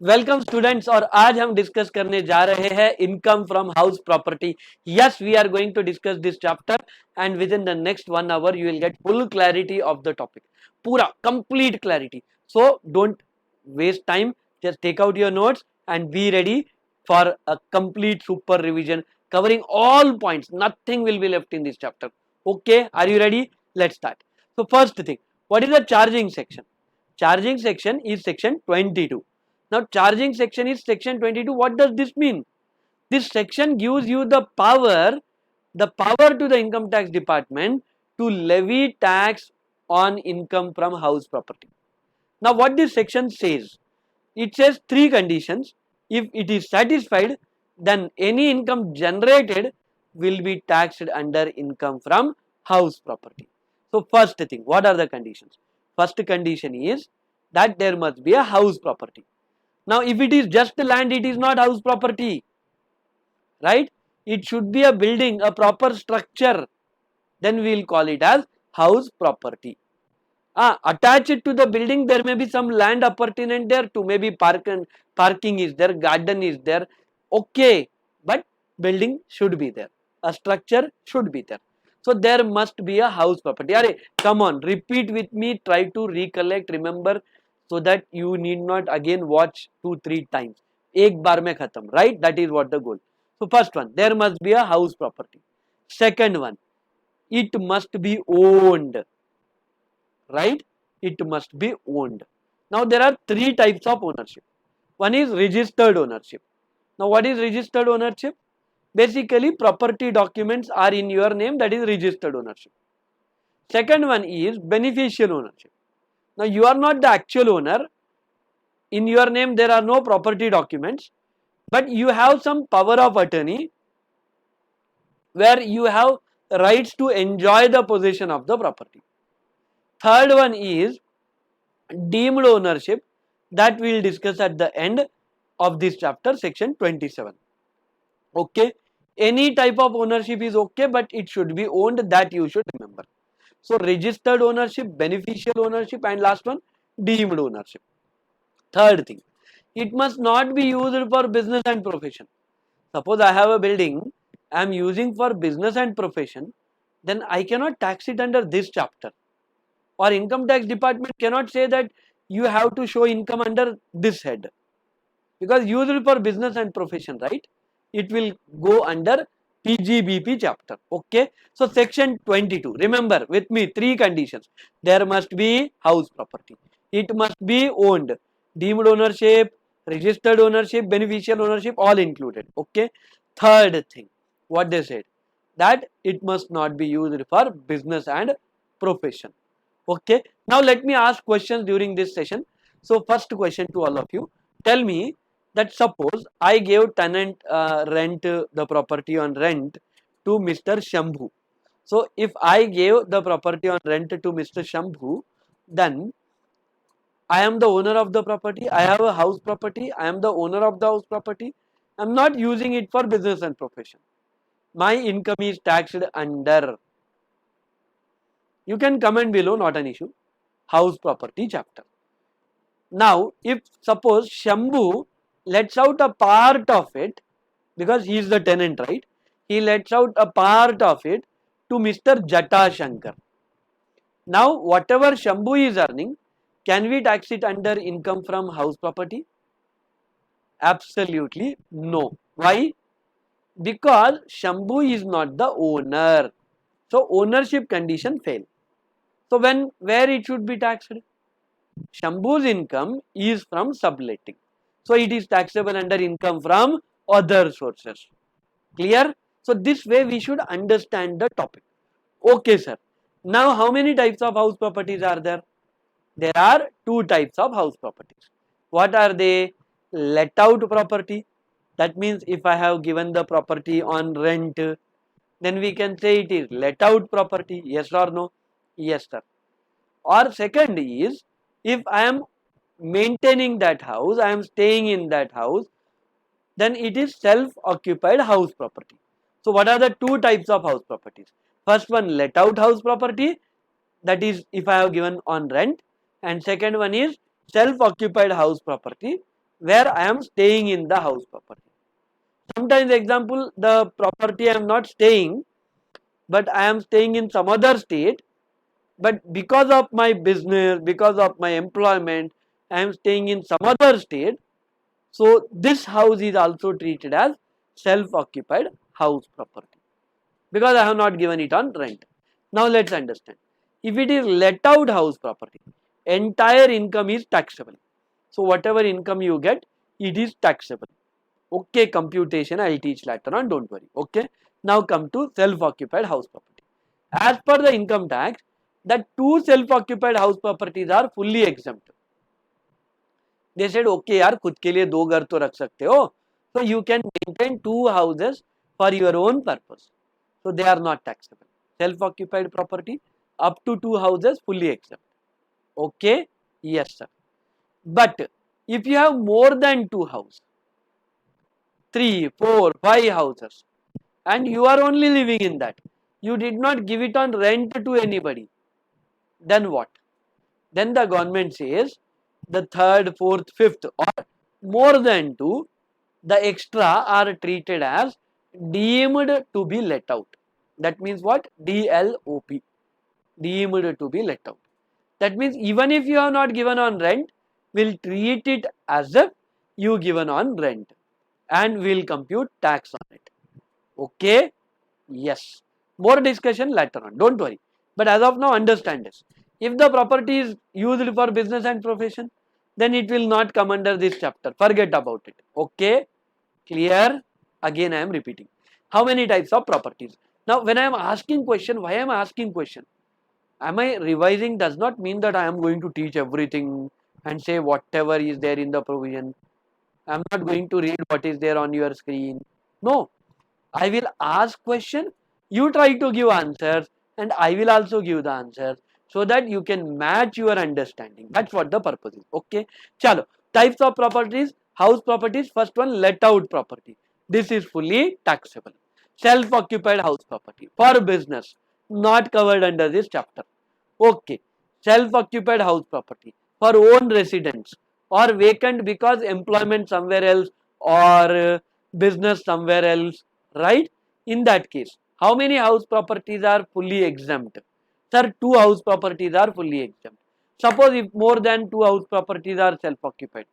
Welcome students. और आज हम डिस्कस करने जा रहे हैं income from house property. Yes, we are going to discuss this chapter and within the next 1 hour you will get full clarity of the topic, पूरा complete clarity. So don't waste time, just take out your notes and be ready for a complete super revision covering all points. Nothing will be left in this chapter. Okay, are you ready? Let's start. So first thing, what is the charging section? Charging section is section 22. Now charging section is section 22. What does this mean? This section gives you the power to the income tax department to levy tax on income from house property. Now what this section says? It says three conditions. If it is satisfied, then any income generated will be taxed under income from house property. So first thing, what are the conditions? First condition is that there must be a house property. Now if it is just land, it is not house property, right? It should be a building, a proper structure, then we will call it as house property. Attached to the building there may be some land appurtenant there to, maybe parking is there, garden is there, okay, but building should be there, a structure should be there. So there must be a house property. Arey, come on, repeat with me, try to recollect, remember, so that you need not again watch 2-3 times. Ek bar mein khatam, right? That is what the goal. So first one, there must be a house property. Second one, it must be owned, right? It must be owned. Now there are three types of ownership. One is registered ownership. Now what is registered ownership? Basically property documents are in your name, that is registered ownership. Second one is beneficial ownership. Now you are not the actual owner, in your name there are no property documents, but you have some power of attorney where you have rights to enjoy the possession of the property. Third one is deemed ownership, that we will discuss at the end of this chapter, section 27. Okay, any type of ownership is okay, but it should be owned, that you should remember. So registered ownership, beneficial ownership, and last one, deemed ownership. Third thing, it must not be used for business and profession. Suppose I have a building, I am using for business and profession, then I cannot tax it under this chapter, or income tax department cannot say that you have to show income under this head, because usually for business and profession, right, it will go under PGBP chapter. Okay, so section 22, remember with me, three conditions. There must be house property, it must be owned, deemed ownership, registered ownership, beneficial ownership, all included. Okay, third thing, what they said, that it must not be used for business and profession. Okay, now let me ask questions during this session. So first question to all of you, tell me that suppose I gave tenant rent, the property on rent to Mr. Shambhu. So if I gave the property on rent to Mr. Shambhu, then I am the owner of the property, I have a house property, I am the owner of the house property, I am not using it for business and profession. My income is taxed under, you can comment below, not an issue, house property chapter. Now if suppose Shambhu lets out a part of it, because he is the tenant, right, he lets out a part of it to Mr. Jata Shankar. Now whatever Shambhu is earning, can we tax it under income from house property? Absolutely no. Why? Because Shambhu is not the owner, so ownership condition fail. So where it should be taxed? Shambhu's income is from subletting, so it is taxable under income from other sources. Clear? So this way we should understand the topic. Okay sir, now how many types of house properties are there? There are two types of house properties. What are they? Let out property, that means if I have given the property on rent, then we can say it is let out property. Yes or no? Yes sir. Or second is, if I am maintaining that house, I am staying in that house, then it is self-occupied house property. So what are the two types of house properties? First one, let out house property, that is if I have given on rent, and second one is self-occupied house property, where I am staying in the house property. Sometimes, example, the property I am not staying, but I am staying in some other state, but because of my business, because of my employment, I am staying in some other state. So this house is also treated as self-occupied house property because I have not given it on rent. Now let's understand. If it is let out house property, entire income is taxable. So whatever income you get, it is taxable. Okay, computation I will teach later on, don't worry. Okay, now come to self-occupied house property. As per the income tax, the two self-occupied house properties are fully exempt. They said, okay यार खुद के लिए दो घर तो रख सकते हो, so you can maintain two houses for your own purpose. So they are not taxable. Self-occupied property up to two houses fully exempt. Okay, yes sir. But if you have more than two houses, 3, 4, 5 houses, and you are only living in that, you did not give it on rent to anybody, then what? Then the government says the third, fourth, fifth, or more than two, the extra are treated as deemed to be let out. That means what? DLOP, deemed to be let out. That means even if you have not given on rent, we'll treat it as if you given on rent and we'll compute tax on it. Okay? Yes. More discussion later on. Don't worry. But as of now, understand this. If the property is used for business and profession, then it will not come under this chapter. Forget about it. Okay? Clear? Again, I am repeating. How many types of properties? Now, when I am asking question, why am I asking question? Am I revising does not mean that I am going to teach everything and say whatever is there in the provision. I am not going to read what is there on your screen. No, I will ask question, you try to give answers and I will also give the answers so that you can match your understanding. That's what the purpose is. Okay. Chalo. Types of properties, house properties. First one, let out property. This is fully taxable. Self-occupied house property for business, not covered under this chapter. Okay. Self-occupied house property for own residence or vacant because employment somewhere else or business somewhere else, right? In that case, how many house properties are fully exempt? Sir, two house properties are fully exempt. Suppose if more than two house properties are self-occupied,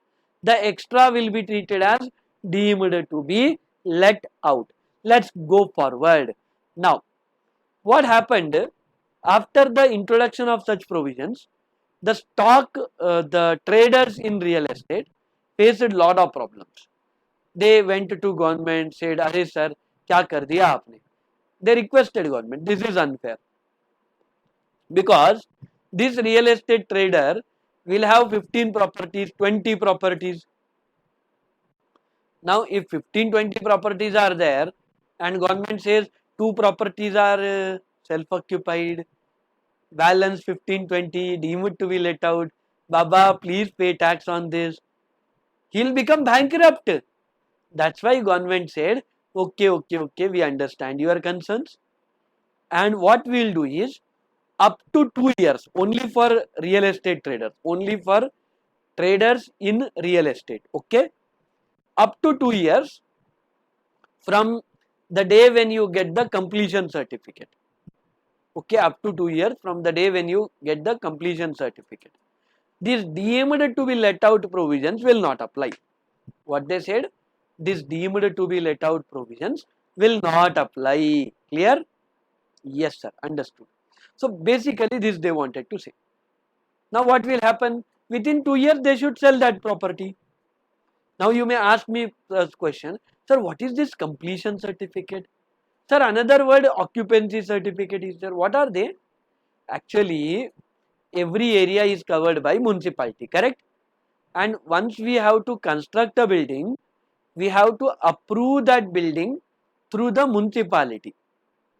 the extra will be treated as deemed to be let out. Let's go forward. Now, what happened after the introduction of such provisions? The traders in real estate faced a lot of problems. They went to government, said, "अरे sir, क्या कर दिया आपने?" They requested government, this is unfair because this real estate trader will have 15 properties, 20 properties. Now, if 15, 20 properties are there and government says two properties are self-occupied, balance 15, 20 deemed to be let out, Baba, please pay tax on this. He'll become bankrupt. That's why government said, okay, we understand your concerns. And what we'll do is, up to 2 years, only for real estate traders, only for traders in real estate, okay? Up to 2 years from the day when you get the completion certificate. Okay, up to 2 years from the day when you get the completion certificate. These deemed to be let out provisions will not apply. What they said, this deemed to be let out provisions will not apply. Clear? Yes sir, understood. So basically this they wanted to say. Now what will happen? Within 2 years they should sell that property. Now you may ask me a question, sir, what is this completion certificate? Sir, another word occupancy certificate is there. What are they? Actually, every area is covered by municipality, correct? And once we have to construct a building, we have to approve that building through the municipality,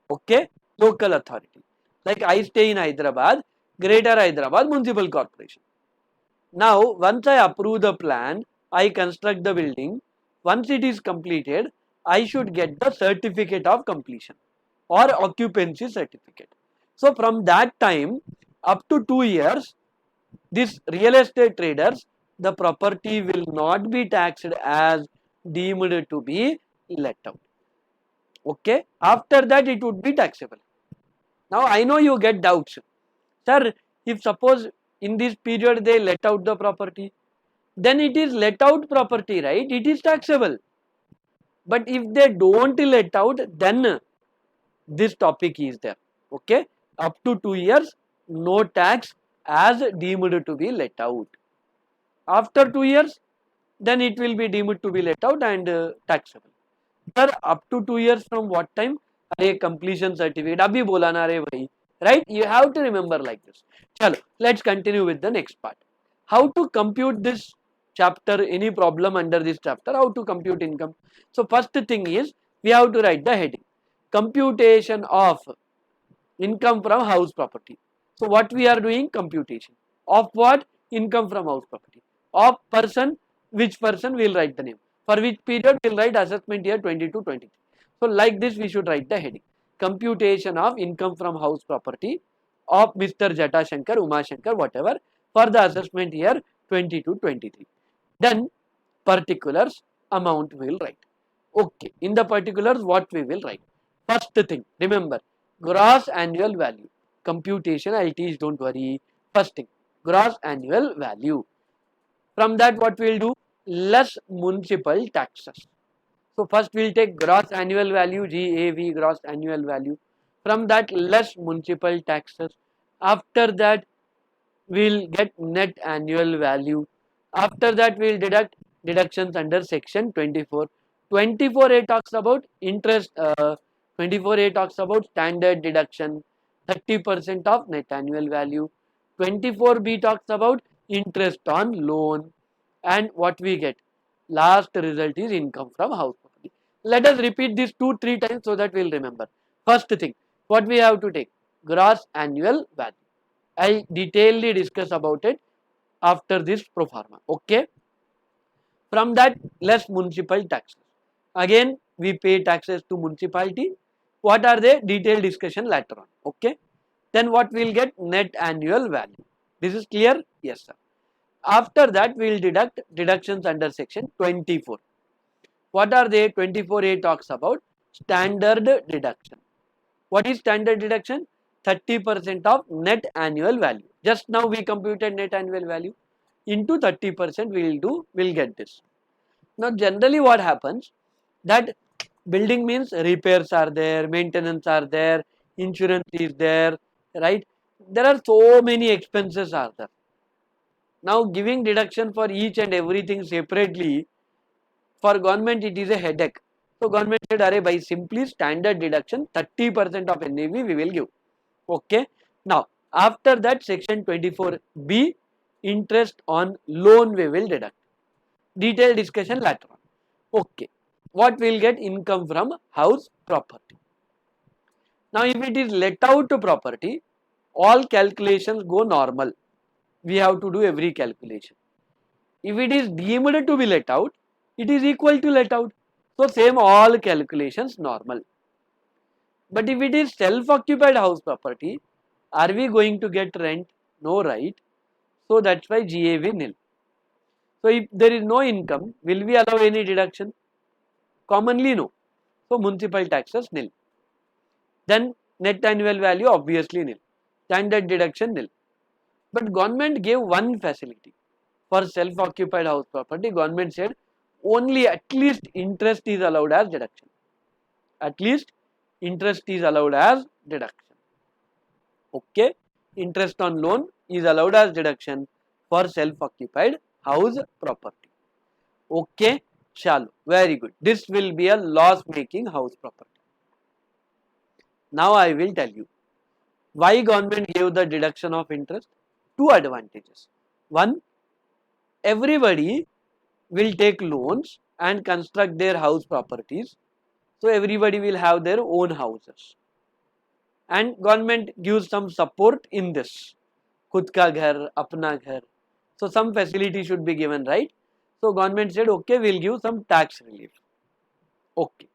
okay, local authority. Like I stay in Hyderabad, Greater Hyderabad Municipal Corporation. Now, once I approve the plan, I construct the building. Once it is completed, I should get the certificate of completion or occupancy certificate. So, from that time up to 2 years, these real estate traders the property will not be taxed as deemed to be let out. Okay, after that it would be taxable. Now I know you get doubts. Sir, if suppose in this period they let out the property, then it is let out property, right? It is taxable. But if they don't let out, then this topic is there. Okay, up to 2 years, no tax as deemed to be let out. After 2 years, then it will be deemed to be let out and taxable. Sir, up to 2 years from what time? अरे completion certificate अभी बोला ना रे भाई, right? You have to remember like this. चलो, let's continue with the next part. How to compute this chapter? Any problem under this chapter? How to compute income? So first thing is we have to write the heading: computation of income from house property. So what we are doing? Computation of what? Income from house property. Of person, which person? We'll write the name. For which period? We'll write assessment year 22, 23. So like this we should write the heading: computation of income from house property of Mr. Jata Shankar, Uma Shankar, whatever, for the assessment year 22, 23. Then particulars amount we will write. Okay, in the particulars what we will write? First thing, remember, gross annual value. Computation I'll teach, don't worry. First thing, gross annual value. From that what we will do? Less municipal taxes. So first we'll take gross annual value, GAV, gross annual value. From that less municipal taxes. After that we'll get net annual value. After that we'll deduct deductions under section 24. 24A talks about interest, 24A talks about standard deduction, 30% of net annual value. 24B talks about interest on loan, and what we get? Last result is income from house property. Let us repeat this 2-3 times so that we'll remember. First thing, what we have to take? Gross annual value. I'll detailedly discuss about it after this pro forma. Okay. From that, less municipal taxes. Again, we pay taxes to municipality. What are they? Detailed discussion later on. Okay. Then what we'll get? Net annual value. This is clear? Yes, sir. After that, we'll deduct deductions under section 24. What are they? 24A talks about standard deduction. What is standard deduction? 30% of net annual value. Just now we computed net annual value. Into 30% we'll get this. Now generally what happens, that building means repairs are there, maintenance are there, insurance is there, right? There are so many expenses are there. Now giving deduction for each and everything separately, for government it is a headache. So government said, "Arey by simply standard deduction 30% of NAV we will give." Okay. Now after that section 24B, interest on loan we will deduct. Detailed discussion later on. Okay. What will get? Income from house property. Now if it is let out property, all calculations go normal. We have to do every calculation. If it is deemed to be let out, it is equal to let out. So same all calculations normal. But if it is self-occupied house property, are we going to get rent? No, right? So that's why GAV nil. So if there is no income, will we allow any deduction? Commonly no. So municipal taxes nil. Then net annual value obviously nil. Standard deduction nil. But government gave one facility. For self-occupied house property, government said only at least interest is allowed as deduction. At least interest is allowed as deduction. Okay. Interest on loan is allowed as deduction for self-occupied house property. Okay. Chalo. Very good. This will be a loss-making house property. Now I will tell you why government gave the deduction of interest. Two advantages. One, everybody will take loans and construct their house properties. So everybody will have their own houses. And government gives some support in this. Khud ka ghar, apna ghar. So some facility should be given, right? So government said, okay, we'll give some tax relief. Okay.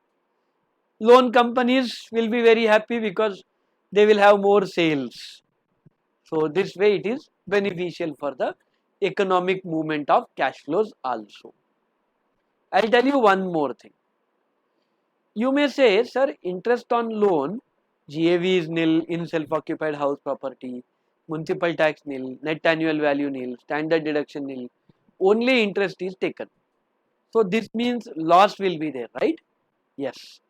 Loan companies will be very happy because they will have more sales. So this way it is beneficial for the economic movement of cash flows also. I'll tell you one more thing. You may say, sir, interest on loan, GAV is nil in self-occupied house property, municipal tax nil, net annual value nil, standard deduction nil, only interest is taken. So this means loss will be there, right? Yes.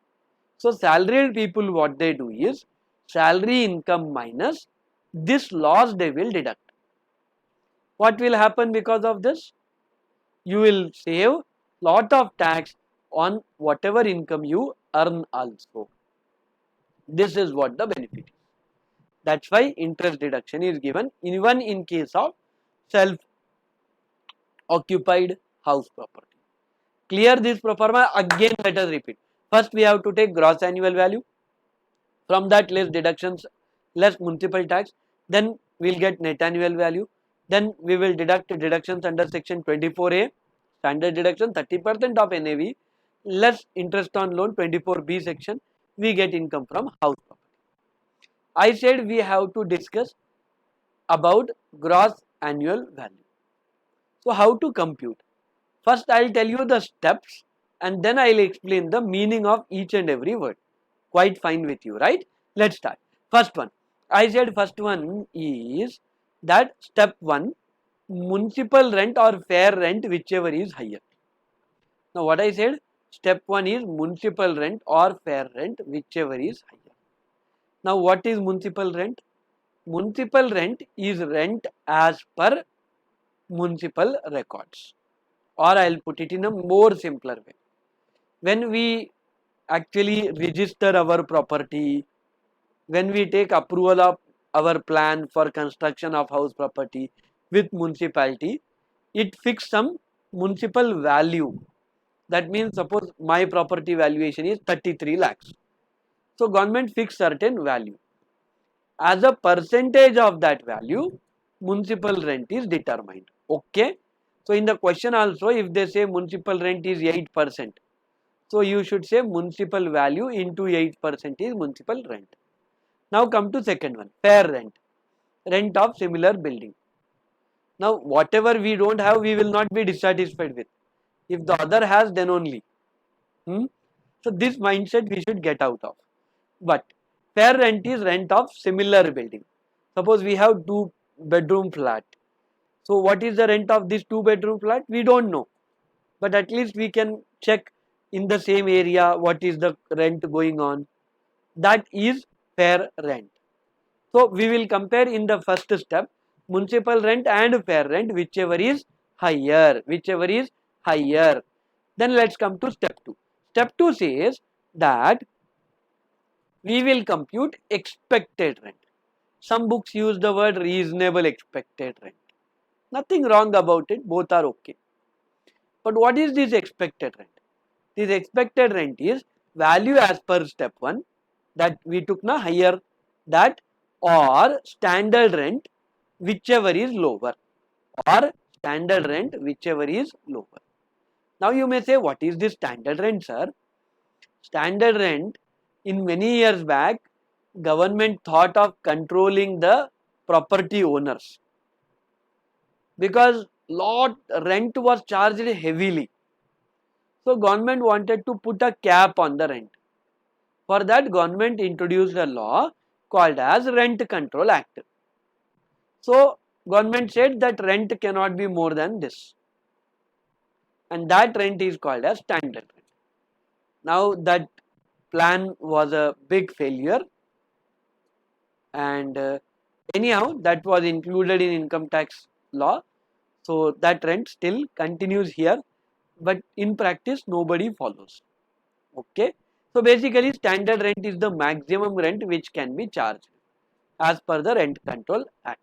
So salaried people, what they do is salary income minus this loss they will deduct. What will happen because of this? You will save lot of tax on whatever income you earn also. This is what the benefit is. That's why interest deduction is given even in case of self-occupied house property. Clear this pro forma. Again, let us repeat. First, we have to take gross annual value. From that, less deductions, less municipal tax. Then we'll get net annual value. Then we will deduct deductions under section 24A. Standard deduction 30% of NAV. Less interest on loan 24B section. We get income from house property. I said we have to discuss about gross annual value. So how to compute? First, I'll tell you the steps and then I'll explain the meaning of each and every word. Quite fine with you, right? Let's start. First one. I said first one is that step 1, municipal rent or fair rent, whichever is higher. Now what I said? Step 1 is municipal rent or fair rent, whichever is higher. Now what is municipal rent? Municipal rent is rent as per municipal records. Or I'll put it in a more simpler way. When we actually register our property, when we take approval of our plan for construction of house property with municipality, it fixes some municipal value. That means suppose my property valuation is 33 lakhs. So government fixed certain value. As a percentage of that value, municipal rent is determined. Okay. So in the question also, if they say municipal rent is 8%, so you should say municipal value into 8% is municipal rent. Now come to second one, fair rent, rent of similar building. Now whatever we don't have, we will not be dissatisfied with. If the other has, then only. So this mindset we should get out of. But fair rent is rent of similar building. Suppose we have 2-bedroom flat. So what is the rent of this 2-bedroom flat? We don't know. But at least we can check in the same area what is the rent going on. That is fair rent. So we will compare in the first step municipal rent and fair rent, whichever is higher. Then let's come to step 2. Step 2 says that we will compute expected rent. Some books use the word reasonable expected rent. Nothing wrong about it, both are okay. But what is this expected rent? This expected rent is value as per step 1 that we took na higher, that or standard rent whichever is lower, or standard rent whichever is lower. Now you may say, what is this standard rent, sir? Standard rent, in many years back, government thought of controlling the property owners because lot rent was charged heavily. So government wanted to put a cap on the rent. For that, government introduced a law called as Rent Control Act. So government said that rent cannot be more than this, and that rent is called as standard rent. Now that plan was a big failure, and anyhow that was included in income tax law. So that rent still continues here, but in practice nobody follows. Okay. So basically standard rent is the maximum rent which can be charged as per the Rent Control Act.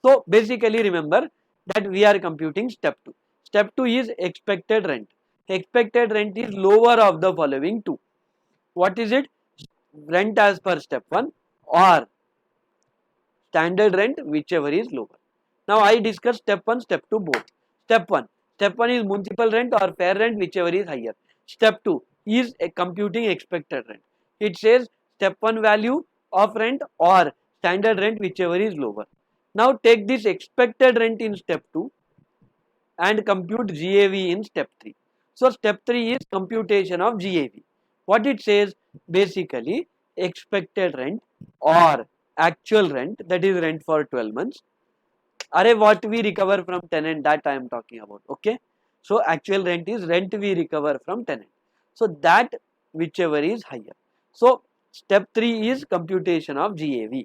So basically remember that we are computing step 2. Step 2 is expected rent. Expected rent is lower of the following two. What is it? Rent as per step 1 or standard rent whichever is lower. Now I discuss step 1, step 2 both. Step 1 is municipal rent or fair rent whichever is higher. Step 2 is computing expected rent. It says step 1 value of rent or standard rent whichever is lower. Now take this expected rent in step 2 and compute GAV in step 3. So step 3 is computation of GAV. What it says, basically expected rent or actual rent, that is rent for 12 months. Array, what we recover from tenant, that I am talking about. Okay. So actual rent is rent we recover from tenant. So that whichever is higher. So step 3 is computation of GAV.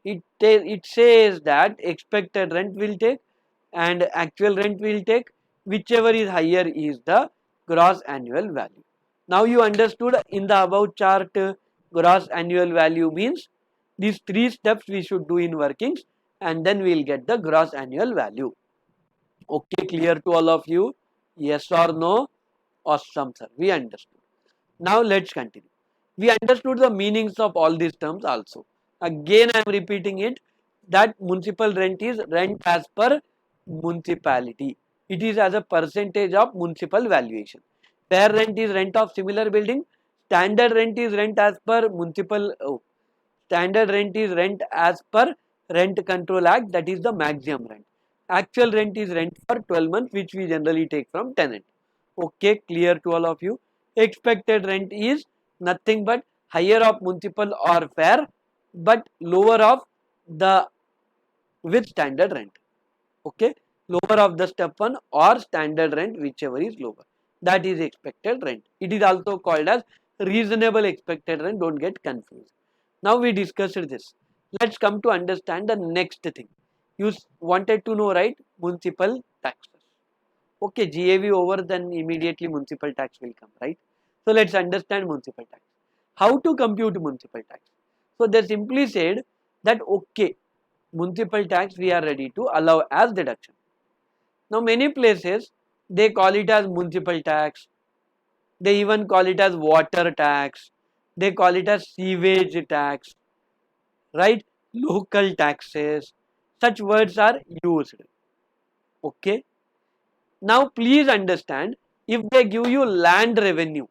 It says that expected rent will take and actual rent will take, whichever is higher is the gross annual value. Now you understood in the above chart, gross annual value means these 3 steps we should do in workings and then we will get the gross annual value. Okay, clear to all of you? Yes or no? Awesome, sir. We understood. Now let's continue. We understood the meanings of all these terms also. Again, I am repeating it, that municipal rent is rent as per municipality. It is as a percentage of municipal valuation. Fair rent is rent of similar building. Standard rent is rent as per municipal. Standard rent is rent as per Rent Control Act, that is the maximum rent. Actual rent is rent for 12 months, which we generally take from tenant. Okay, clear to all of you? Expected rent is nothing but higher of municipal or fair, but lower of the with standard rent. Okay, lower of the step 1 or standard rent, whichever is lower. That is expected rent. It is also called as reasonable expected rent. Don't get confused. Now we discussed this. Let's come to understand the next thing. You wanted to know, right? Municipal taxes. Okay, GAV over, then immediately municipal tax will come, right? So let's understand municipal tax. How to compute municipal tax? So they simply said that okay, municipal tax we are ready to allow as deduction. Now many places they call it as municipal tax, they even call it as water tax, they call it as sewage tax, right? Local taxes, such words are used. Okay. Now please understand, if they give you land revenue,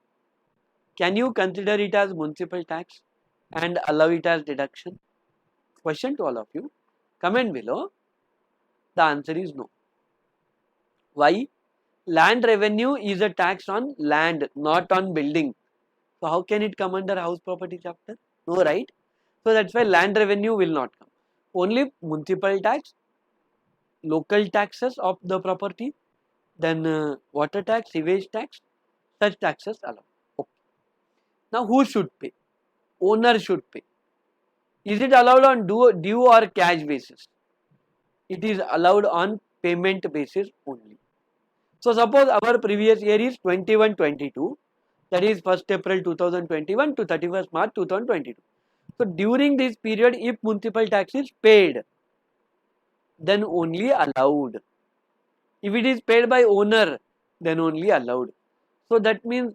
can you consider it as municipal tax and allow it as deduction? Question to all of you. Comment below. The answer is no. Why? Land revenue is a tax on land, not on building. So how can it come under house property chapter? No, right? So that's why land revenue will not come. Only municipal tax, local taxes of the property, then water tax, sewage tax, such taxes allowed. Okay. Now who should pay? Owner should pay. Is it allowed on due or cash basis? It is allowed on payment basis only. So suppose our previous year is 21-22, that is 1st April 2021 to 31st March 2022. So during this period, if municipal tax is paid, then only allowed. If it is paid by owner, then only allowed. So that means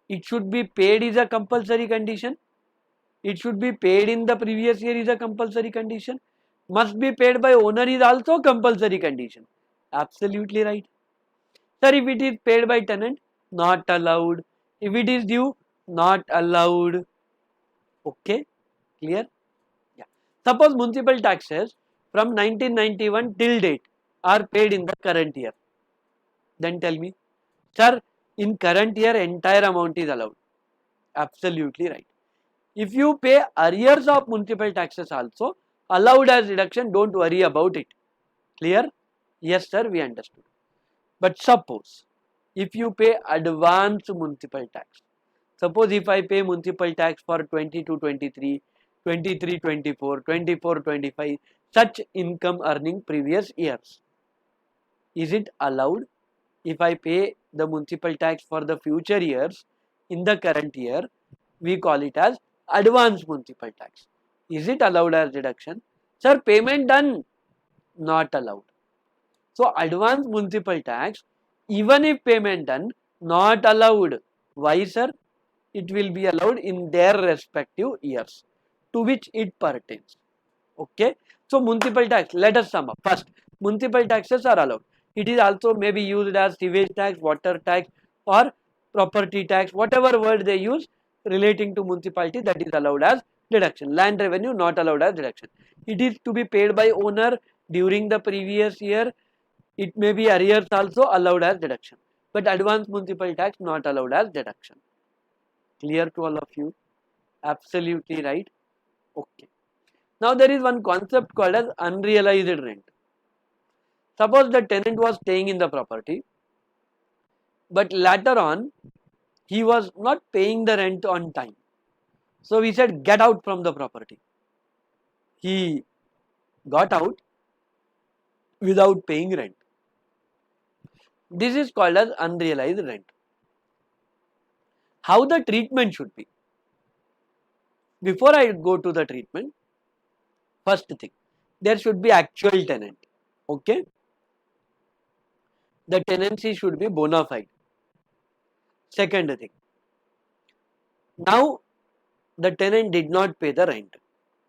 it should be paid is a compulsory condition. It should be paid in the previous year is a compulsory condition. Must be paid by owner is also compulsory condition. Absolutely right. Sir, if it is paid by tenant, not allowed. If it is due, not allowed. Okay, clear? Yeah. Suppose municipal taxes from 1991 till date are paid in the current year. Then tell me, sir, in current year entire amount is allowed. Absolutely right. If you pay arrears of municipal taxes also, allowed as deduction, don't worry about it. Clear? Yes sir, we understood. But suppose, if you pay advance municipal tax, suppose if I pay municipal tax for 22-23, 23-24, 24-25, such income earning previous years, is it allowed? If I pay the municipal tax for the future years in the current year, we call it as advance municipal tax. Is it allowed as deduction? Sir, payment done, not allowed. So advance municipal tax, even if payment done, not allowed. Why sir? It will be allowed in their respective years to which it pertains. Okay. So municipal tax, let us sum up. First, municipal taxes are allowed. It is also may be used as sewage tax, water tax or property tax, whatever word they use relating to municipality, that is allowed as deduction. Land revenue not allowed as deduction. It is to be paid by owner during the previous year It may be arrears also allowed as deduction, but advance municipal tax not allowed as deduction. Clear to all of you? Absolutely right. Okay. Now there is one concept called as unrealized rent. Suppose the tenant was staying in the property, but later on he was not paying the rent on time. So we said get out from the property. He got out without paying rent. This is called as unrealized rent. How the treatment should be? Before I go to the treatment, first thing, there should be actual tenant. Okay? The tenancy should be bona fide. Second thing, now the tenant did not pay the rent.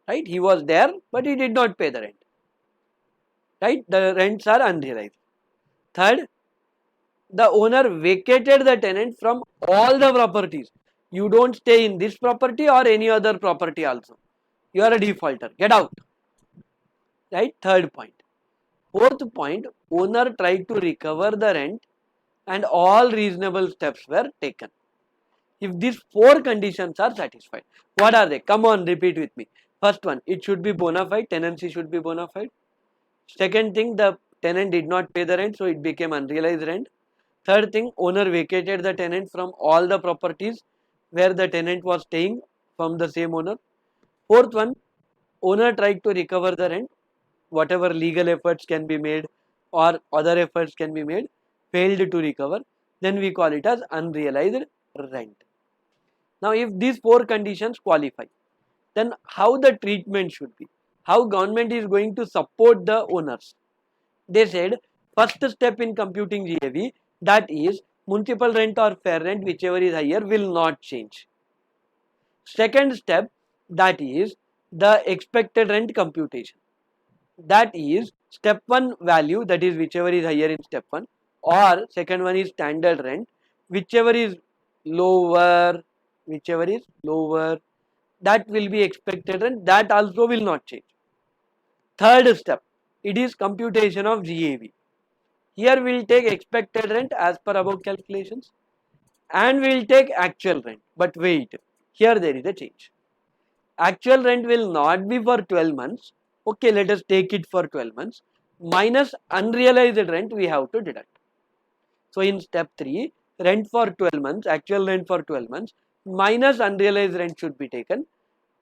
Right? He was there, but he did not pay the rent. Right? The rents are unrealized. Third, the owner vacated the tenant from all the properties. You don't stay in this property or any other property also. You are a defaulter. Get out. Right? Third point. Fourth point, owner tried to recover the rent and all reasonable steps were taken. If these four conditions are satisfied, what are they? Come on, repeat with me. First one, it should be bona fide, tenancy should be bona fide. Second thing, the tenant did not pay the rent, so it became unrealized rent. Third thing, owner vacated the tenant from all the properties where the tenant was staying from the same owner. Fourth one, owner tried to recover the rent, whatever legal efforts can be made or other efforts can be made, failed to recover, then we call it as unrealized rent. Now if these four conditions qualify, then how the treatment should be, how government is going to support the owners. They said first step in computing GAV, that is municipal rent or fair rent, whichever is higher, will not change. Second step, that is the expected rent computation. That is step 1 value, that is whichever is higher in step 1, or second one is standard rent, whichever is lower, that will be expected rent, that also will not change. Third step, it is computation of GAV. Here we will take expected rent as per above calculations and we will take actual rent. But wait, here there is a change. Actual rent will not be for 12 months. Okay, let us take it for 12 months. Minus unrealized rent we have to deduct. So in step 3, rent for 12 months, actual rent for 12 months, minus unrealized rent should be taken.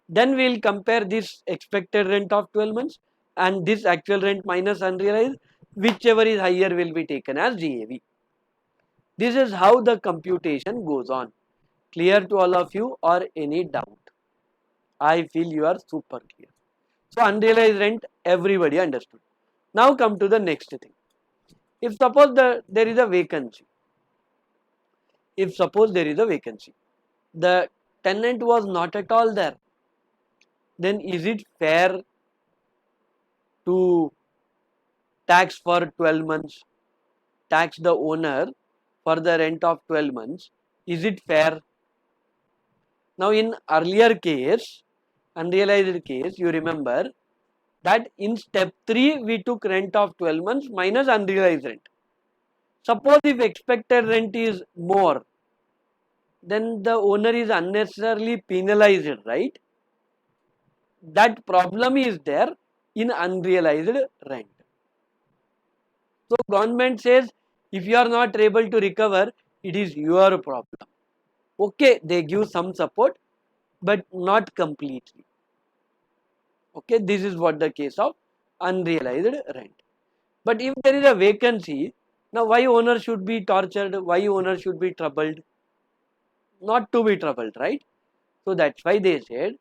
Then we will compare this expected rent of 12 months and this actual rent minus unrealized, whichever is higher will be taken as GAV. This is how the computation goes on. Clear to all of you or any doubt? I feel you are super clear. So unrealized rent everybody understood. Now come to the next thing. If suppose there is a vacancy. The tenant was not at all there. Then is it fair to tax for 12 months, tax the owner for the rent of 12 months? Is it fair? Now in earlier case, unrealized case, you remember that in step 3 we took rent of 12 months minus unrealized rent. Suppose if expected rent is more, then the owner is unnecessarily penalized, right? That problem is there in unrealized rent. So government says if you are not able to recover, it is your problem. Okay, they give some support, but not completely. Okay, this is what the case of unrealized rent. But if there is a vacancy, now why owner should be tortured? Why owner should be troubled? Not to be troubled, right? So that's why they said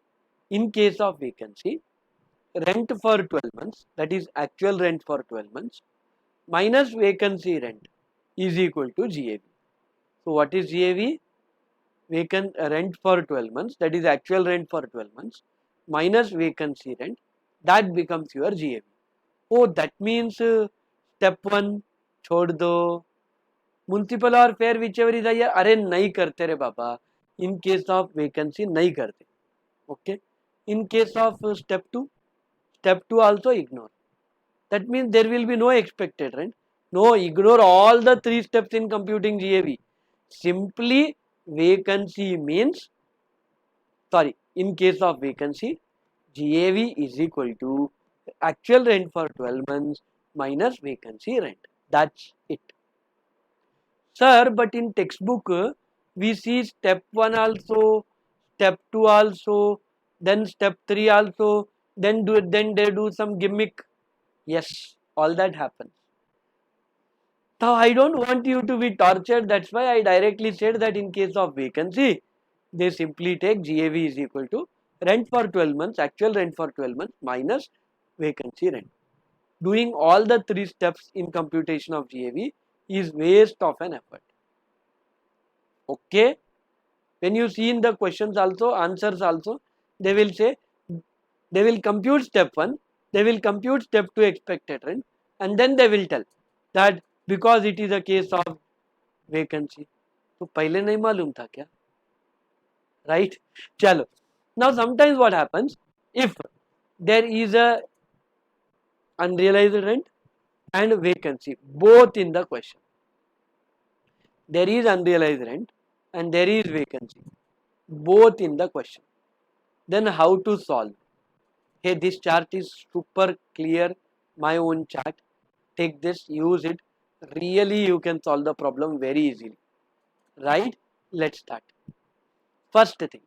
in case of vacancy, rent for 12 months, that is actual rent for 12 months, minus vacancy rent is equal to GAV. So what is GAV? Vacant rent for 12 months, that is actual rent for 12 months, minus vacancy rent, that becomes your GAV. Oh, that means step 1 छोड़ दो, municipal or fair whichever is higher, अरे नहीं करते रे बाबा, in case of vacancy नहीं करते. Okay, in case of step 2 also ignore. That means there will be no expected rent. No, ignore all the three steps in computing GAV. Simply vacancy means, sorry, in case of vacancy, GAV is equal to actual rent for 12 months minus vacancy rent. That's it. Sir, but in textbook, we see step 1 also, step 2 also, then step 3 also, then they do some gimmick. Yes, all that happens. Now I don't want you to be tortured. That's why I directly said that in case of vacancy, they simply take GAV is equal to rent for 12 months, actual rent for 12 months minus vacancy rent. Doing all the three steps in computation of GAV is waste of an effort. Okay? When you see in the questions also, answers also, they will say, they will compute step 1, they will compute step 2 expected rent, and then they will tell that because it is a case of vacancy. तो पहले नहीं मालूम था क्या? Right? चलो. Now sometimes what happens, if there is a unrealized rent and vacancy both in the question, there is unrealized rent and there is vacancy both in the question, then how to solve? Hey, this chart is super clear, my own chart. Take this, use it. Really, you can solve the problem very easily. Right? Let's start. First thing,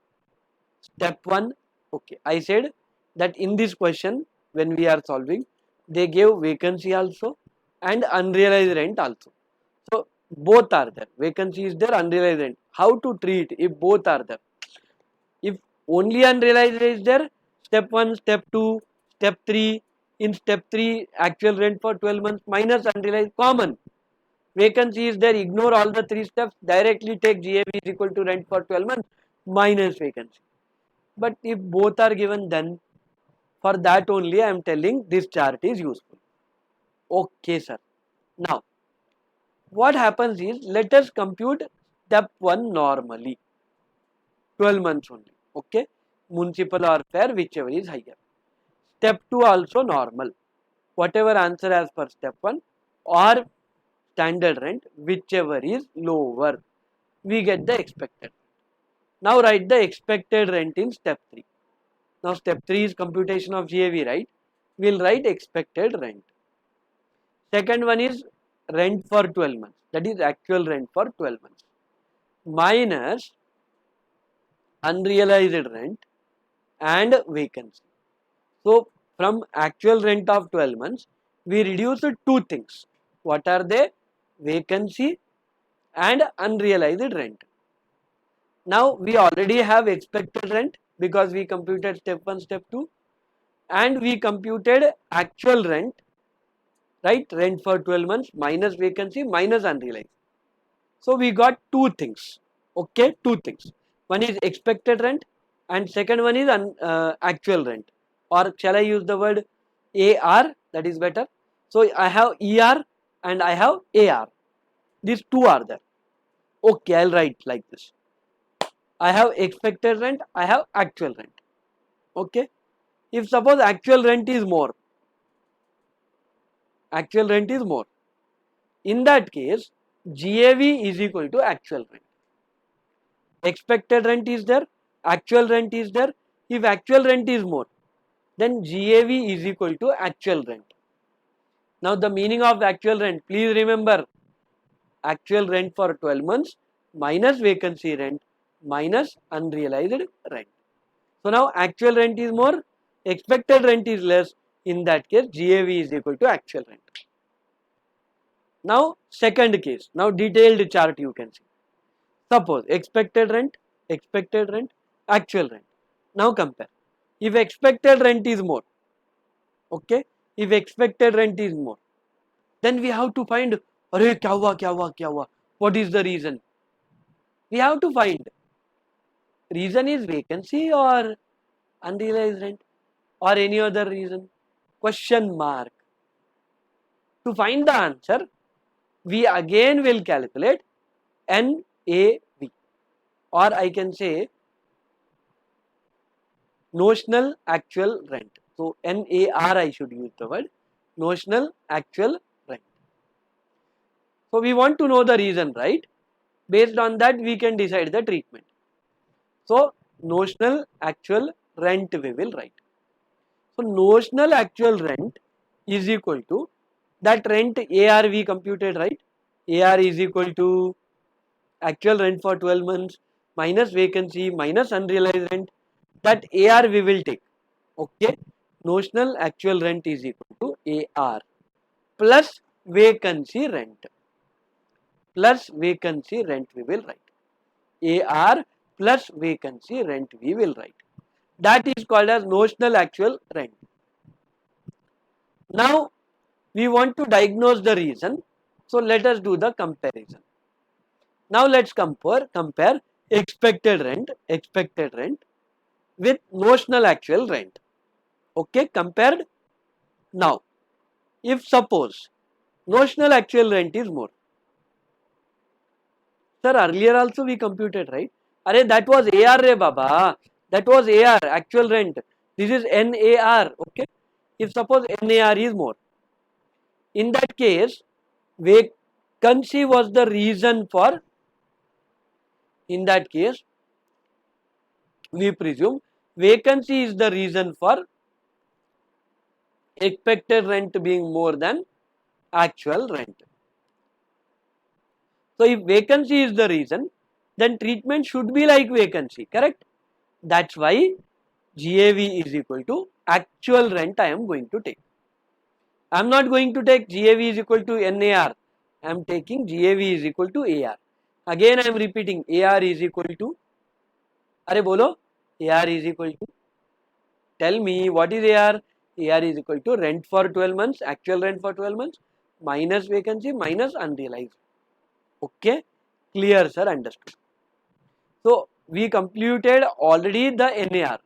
step 1. Okay, I said that in this question, when we are solving, they gave vacancy also and unrealized rent also. So, both are there. Vacancy is there, unrealized rent. How to treat if both are there? If only unrealized is there, step 1, step 2, step 3, in step 3, actual rent for 12 months minus unrealized common. Vacancy is there, ignore all the three steps, directly take GAV is equal to rent for 12 months minus vacancy. But if both are given, then for that only I am telling this chart is useful. Okay, sir. Now, what happens is, let us compute step 1 normally. 12 months only. Okay. Municipal or fair, whichever is higher. Step 2 also normal. Whatever answer as per step 1 or standard rent, whichever is lower, we get the expected. Now write the expected rent in step 3. Now step 3 is computation of GAV, right? We'll write expected rent. Second one is rent for 12 months. That is actual rent for 12 months. Minus unrealized rent and vacancy. So from actual rent of 12 months, we reduce two things. What are they? Vacancy and unrealized rent. Now we already have expected rent because we computed step 1, step 2, and we computed actual rent, right? Rent for 12 months minus vacancy minus unrealized. So we got two things. Okay, two things. One is expected rent and second one is actual rent. Or shall I use the word AR? That is better. So I have ER and I have AR. These two are there. Okay, I'll write like this. I have expected rent, I have actual rent. Okay. If suppose actual rent is more, in that case, GAV is equal to actual rent. Expected rent is there, actual rent is there. If actual rent is more, then GAV is equal to actual rent. Now the meaning of actual rent, please remember, actual rent for 12 months minus vacancy rent minus unrealized rent. So now actual rent is more, expected rent is less. In that case, GAV is equal to actual rent. Now second case, now detailed chart you can see. Suppose expected rent, actual rent. Now compare. If expected rent is more, okay, if expected rent is more, then we have to find, अरे क्या हुआ क्या हुआ क्या हुआ, what is the reason? We have to find. Reason is vacancy or unrealized rent or any other reason? Question mark. To find the answer, we again will calculate NAV, or I can say notional actual rent. So NAR I should use the word, notional actual rent. So we want to know the reason, right? Based on that we can decide the treatment. So notional actual rent we will write. So notional actual rent is equal to that rent AR we computed, right? AR is equal to actual rent for 12 months minus vacancy minus unrealized rent. That AR we will take. Okay. Notional actual rent is equal to AR plus vacancy rent. Plus vacancy rent we will write. AR plus vacancy rent we will write. That is called as notional actual rent. Now we want to diagnose the reason. So let us do the comparison. Now let's compare expected rent with notional actual rent. Okay, compared. Now if suppose notional actual rent is more. Sir, earlier also we computed, right? Arey, that was AR re baba. That was AR, actual rent. This is NAR, okay? If suppose NAR is more. In that case, vacancy was the reason for, in that case, we presume vacancy is the reason for expected rent being more than actual rent. So if vacancy is the reason, then treatment should be like vacancy, correct? That's why GAV is equal to actual rent I am going to take. I am not going to take GAV is equal to NAR. I am taking GAV is equal to AR. Again I am repeating AR is equal to, अरे बोलो, AR is equal to, tell me what is AR? AR is equal to rent for 12 months, actual rent for 12 months minus vacancy minus unrealized. Okay, clear sir, understood. So we computed already the NAR,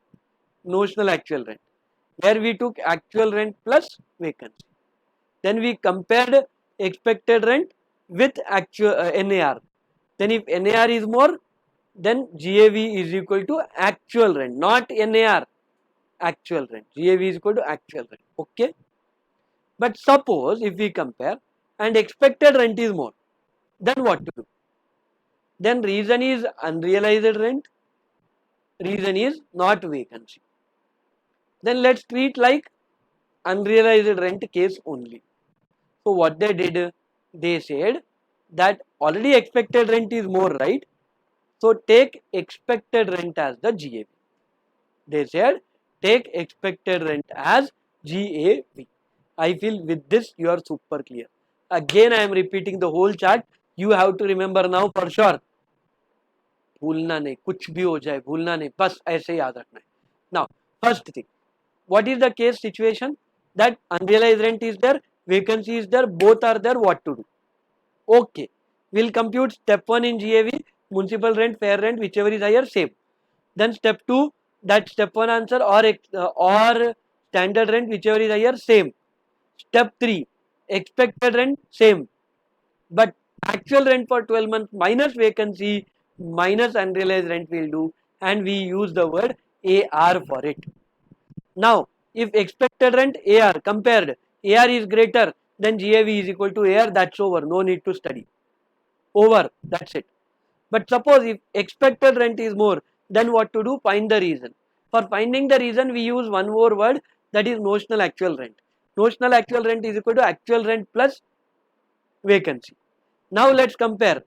notional actual rent, where we took actual rent plus vacancy. Then we compared expected rent with actual NAR. Then if NAR is more, then GAV is equal to actual rent, not NAR, actual rent. GAV is equal to actual rent. Okay. But suppose if we compare and expected rent is more, then what to do? Then reason is unrealized rent, reason is not vacancy. Then let's treat like unrealized rent case only. So what they did, they said that already expected rent is more, right? So take expected rent as the GAV. They said take expected rent as GAV. I feel with this you are super clear. Again I am repeating the whole chart. You have to remember now for sure. भूलना नहीं, कुछ भी हो जाए भूलना नहीं, बस ऐसे याद रखना है. Now first thing, what is the case situation? That unrealized rent is there, vacancy is there, both are there, what to do? Okay, we'll compute step 1 in GAV, municipal rent, fair rent, whichever is higher, same. Then step 2, that step 1 answer or standard rent, whichever is higher, same. Step 3, expected rent, same. But actual rent for 12 months minus vacancy minus unrealized rent will do, and we use the word AR for it. Now, if expected rent AR compared, AR is greater, then GAV is equal to AR, that's over, no need to study. Over, that's it. But suppose if expected rent is more, then what to do? Find the reason. For finding the reason, we use one more word, that is notional actual rent. Notional actual rent is equal to actual rent plus vacancy. Now let's compare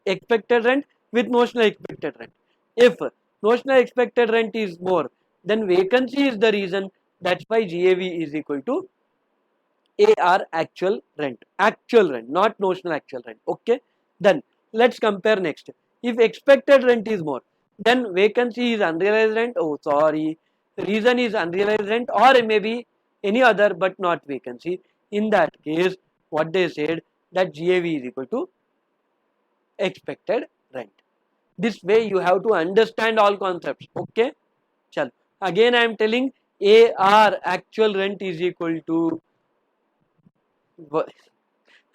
expected rent with notional expected rent. If notional expected rent is more, then vacancy is the reason. That's why GAV is equal to AR actual rent, not notional actual rent. Okay. Then let's compare next. If expected rent is more, then vacancy is unrealized rent. Oh, sorry. Reason is unrealized rent or maybe any other but not vacancy. In that case, what they said that GAV is equal to expected rent. This way you have to understand all concepts. Okay. Chal. Again I am telling AR actual rent is equal to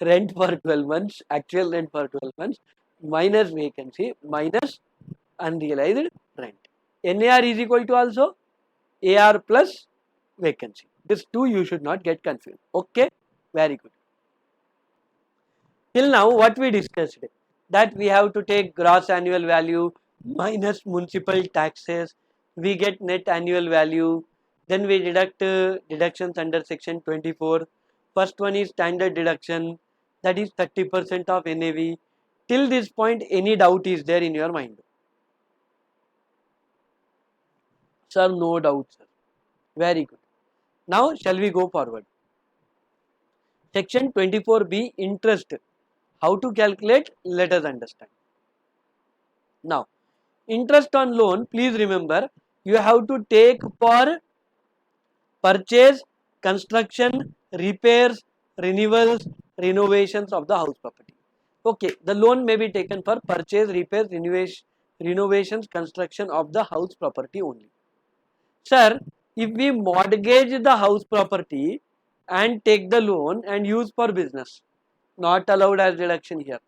rent for 12 months, actual rent for 12 months minus vacancy minus unrealized rent. NAR is equal to also AR plus vacancy. This two you should not get confused. Okay, very good. Till now what we discussed, that we have to take gross annual value minus municipal taxes, we get net annual value, then we deduct deductions under section 24. First one is standard deduction, that is 30% of NAV. Till this point any doubt is there in your mind? Sir, no doubt sir. Very good. Now shall we go forward? Section 24B, interest. How to calculate? Let us understand. Now, interest on loan, please remember, you have to take for purchase, construction, repairs, renewals, renovations of the house property. Okay, the loan may be taken for purchase, repairs, renovations, construction of the house property only. Sir, if we mortgage the house property and take the loan and use for business, not allowed as deduction here.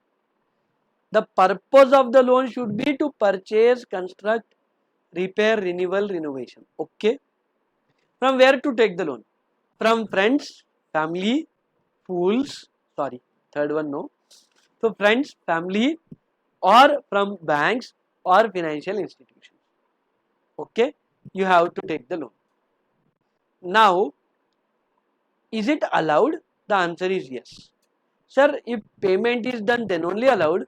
The purpose of the loan should be to purchase, construct, repair, renewal, renovation. Okay. From where to take the loan? From friends, family, fools. Sorry, third one no. So friends, family, or from banks or financial institutions. Okay. You have to take the loan. Now, is it allowed? The answer is yes. Sir, if payment is done then only allowed.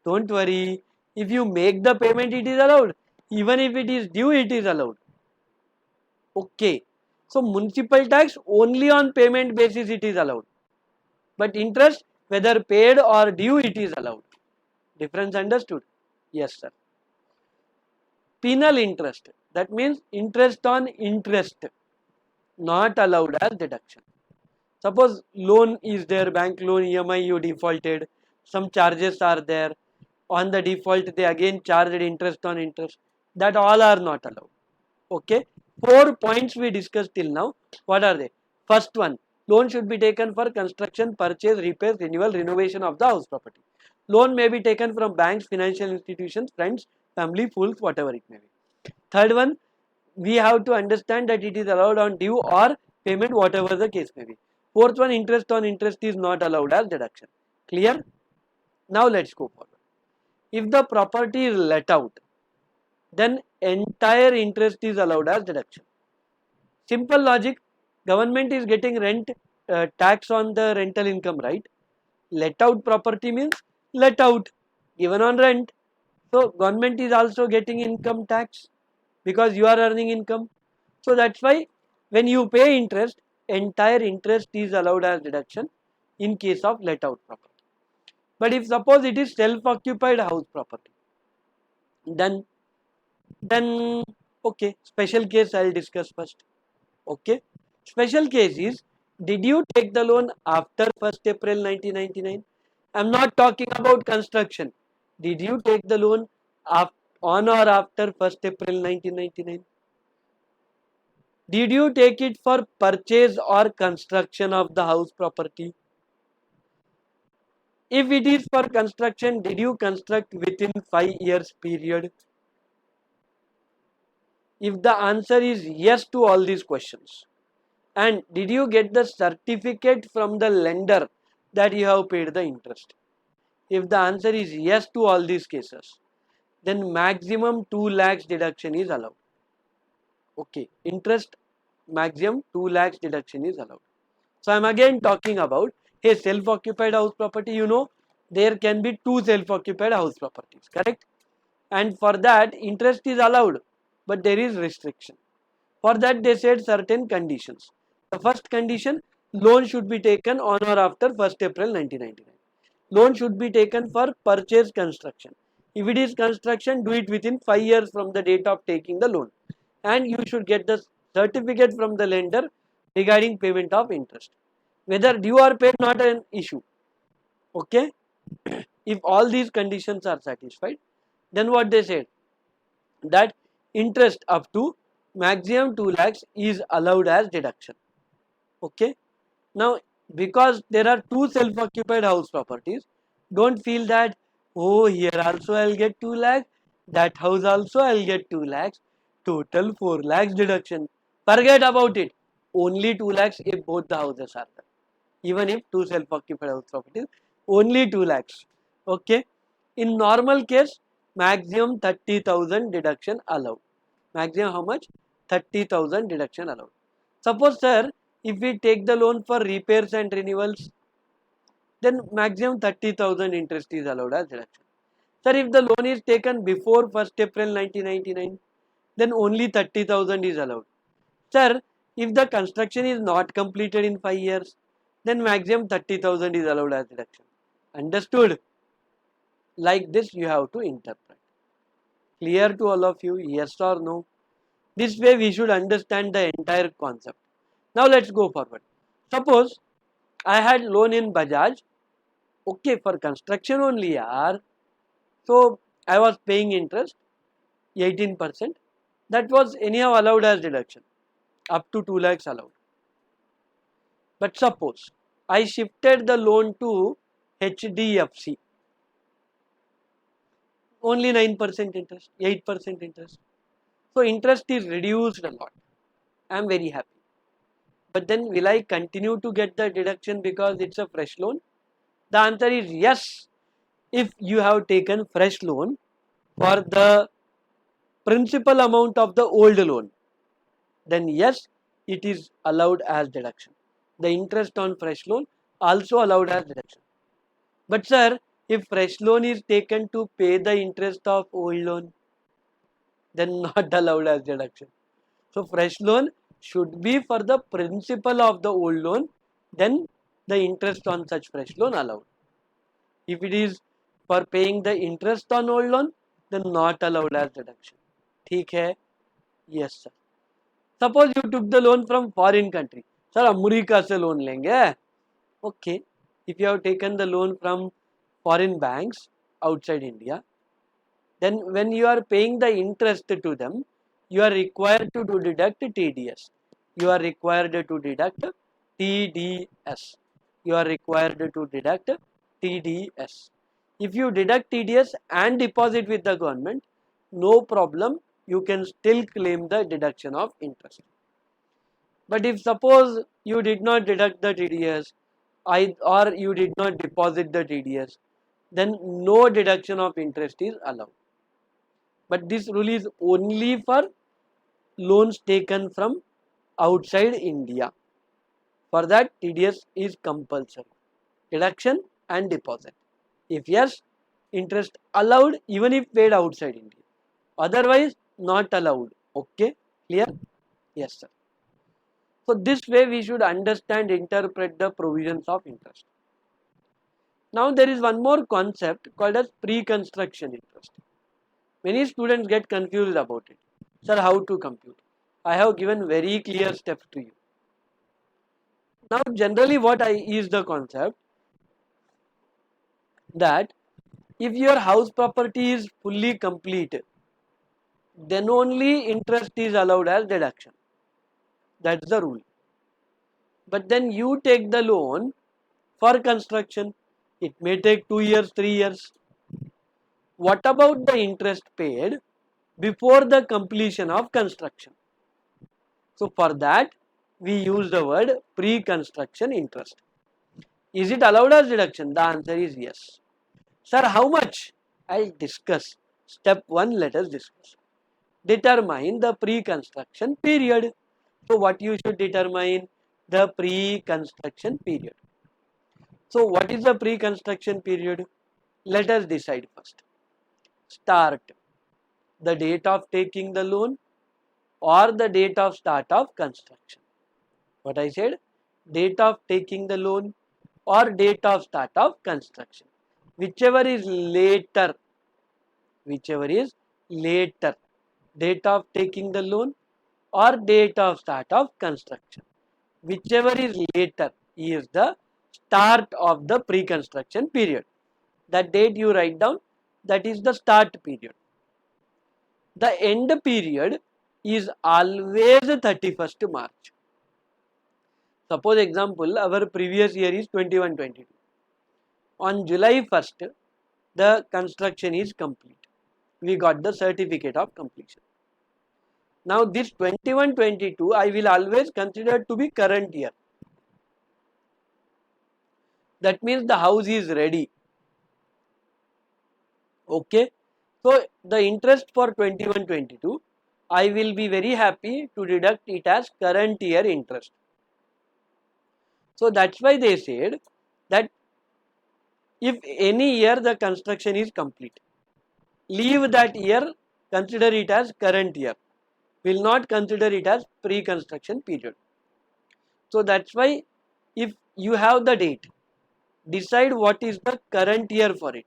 Don't worry. If you make the payment, it is allowed. Even if it is due, it is allowed. Okay. So municipal tax only on payment basis it is allowed. But interest, whether paid or due, it is allowed. Difference understood? Yes, sir. Penal interest. That means interest on interest. Not allowed as deduction. Suppose loan is there, bank loan, EMI you defaulted. Some charges are there. On the default, they again charged interest on interest. That all are not allowed. Okay. 4 points we discussed till now. What are they? First one, loan should be taken for construction, purchase, repairs, renewal, renovation of the house property. Loan may be taken from banks, financial institutions, friends, family, fools, whatever it may be. Third one, we have to understand that it is allowed on due or payment, whatever the case may be. Fourth one, interest on interest is not allowed as deduction. Clear? Now let's go forward. If the property is let out, then entire interest is allowed as deduction. Simple logic, government is getting rent tax on the rental income, right? Let out property means let out, given on rent. So government is also getting income tax because you are earning income. So that's why when you pay interest, entire interest is allowed as deduction in case of let out property. But if suppose it is self-occupied house property, then okay, special case I'll discuss first. Okay, special case is, did you take the loan after 1st April 1999? I'm not talking about construction. Did you take the loan on or after 1st April 1999? Did you take it for purchase or construction of the house property? If it is for construction, did you construct within 5 years period? If the answer is yes to all these questions, and did you get the certificate from the lender that you have paid the interest? If the answer is yes to all these cases, then maximum 2 lakhs deduction is allowed. Okay, interest maximum 2 lakhs deduction is allowed. So I am again talking about a self-occupied house property. You know, there can be 2 self-occupied house properties, correct? And for that interest is allowed, but there is restriction. For that they said certain conditions. The first condition, loan should be taken on or after 1st April 1999. Loan should be taken for purchase construction. If it is construction, do it within 5 years from the date of taking the loan. And you should get the certificate from the lender regarding payment of interest. Whether due or paid, not an issue. Okay. If all these conditions are satisfied, then what they said, that interest up to maximum 2 lakhs is allowed as deduction. Okay. Now, because there are 2 self-occupied house properties, don't feel that, oh, here also I'll get 2 lakhs, that house also I'll get 2 lakhs, total 4 lakhs deduction. Forget about it. Only 2 lakhs if both the houses are there. Even if 2 self-occupied house properties, only 2 lakhs. Okay. In normal case, maximum 30,000 deduction allowed. Maximum how much? 30,000 deduction allowed. Suppose sir, if we take the loan for repairs and renewals, then maximum 30,000 interest is allowed as deduction. Sir, if the loan is taken before 1st April 1999, then only 30,000 is allowed. Sir, if the construction is not completed in 5 years, then maximum 30,000 is allowed as deduction. Understood? Like this you have to interpret. Clear to all of you? Yes or no? This way we should understand the entire concept. Now let's go forward. Suppose I had loan in Bajaj. Okay, for construction only yaar. So I was paying interest 18%. That was anyhow allowed as deduction. Up to 2 lakhs allowed. But suppose I shifted the loan to HDFC. Only 9% interest, 8% interest. So interest is reduced a lot. I am very happy. But then will I continue to get the deduction because it's a fresh loan? The answer is yes. If you have taken fresh loan for the principal amount of the old loan, then yes, it is allowed as deduction. The interest on fresh loan also allowed as deduction. But sir, if fresh loan is taken to pay the interest of old loan, then not allowed as deduction. So fresh loan should be for the principal of the old loan, then the interest on such fresh loan allowed. If it is for paying the interest on old loan, then not allowed as deduction. ठीक है? Yes sir. Suppose you took the loan from foreign country. Sir, America से loan लेंगे. Okay. If you have taken the loan from foreign banks outside India, then when you are paying the interest to them, you are required to deduct TDS. You are required to deduct TDS. You are required to deduct TDS. If you deduct TDS and deposit with the government, no problem, you can still claim the deduction of interest. But if suppose you did not deduct the TDS or you did not deposit the TDS, then no deduction of interest is allowed. But this rule is only for loans taken from outside India. For that, TDS is compulsory. Deduction and deposit. If yes, interest allowed even if paid outside India. Otherwise, not allowed. Okay? Clear? Yes, sir. So, this way we should understand, interpret the provisions of interest. Now, there is one more concept called as pre-construction interest. Many students get confused about it. Sir, how to compute? I have given very clear steps to you. Now, generally what is the concept that if your house property is fully complete, then only interest is allowed as deduction. That's the rule. But then you take the loan for construction. It may take 2 years, 3 years. What about the interest paid before the completion of construction? So for that, we use the word pre-construction interest. Is it allowed as deduction? The answer is yes. Sir, how much? I'll discuss. Step 1, let us discuss. Determine the pre-construction period. So what you should determine? The pre-construction period. So what is the pre-construction period? Let us decide first. Start. The date of taking the loan or the date of start of construction. What I said? Date of taking the loan or date of start of construction. Whichever is later, date of taking the loan or date of start of construction. Whichever is later is the start of the pre-construction period. That date you write down, that is the start period. The end period is always 31st March. Suppose example, our previous year is 21-22. On July 1st, the construction is complete. We got the certificate of completion. Now this 21-22 I will always consider to be current year. That means the house is ready. Okay. So the interest for 21-22, I will be very happy to deduct it as current year interest. So that's why they said that if any year the construction is complete, leave that year, consider it as current year. Will not consider it as pre-construction period. So that's why if you have the date, decide what is the current year for it.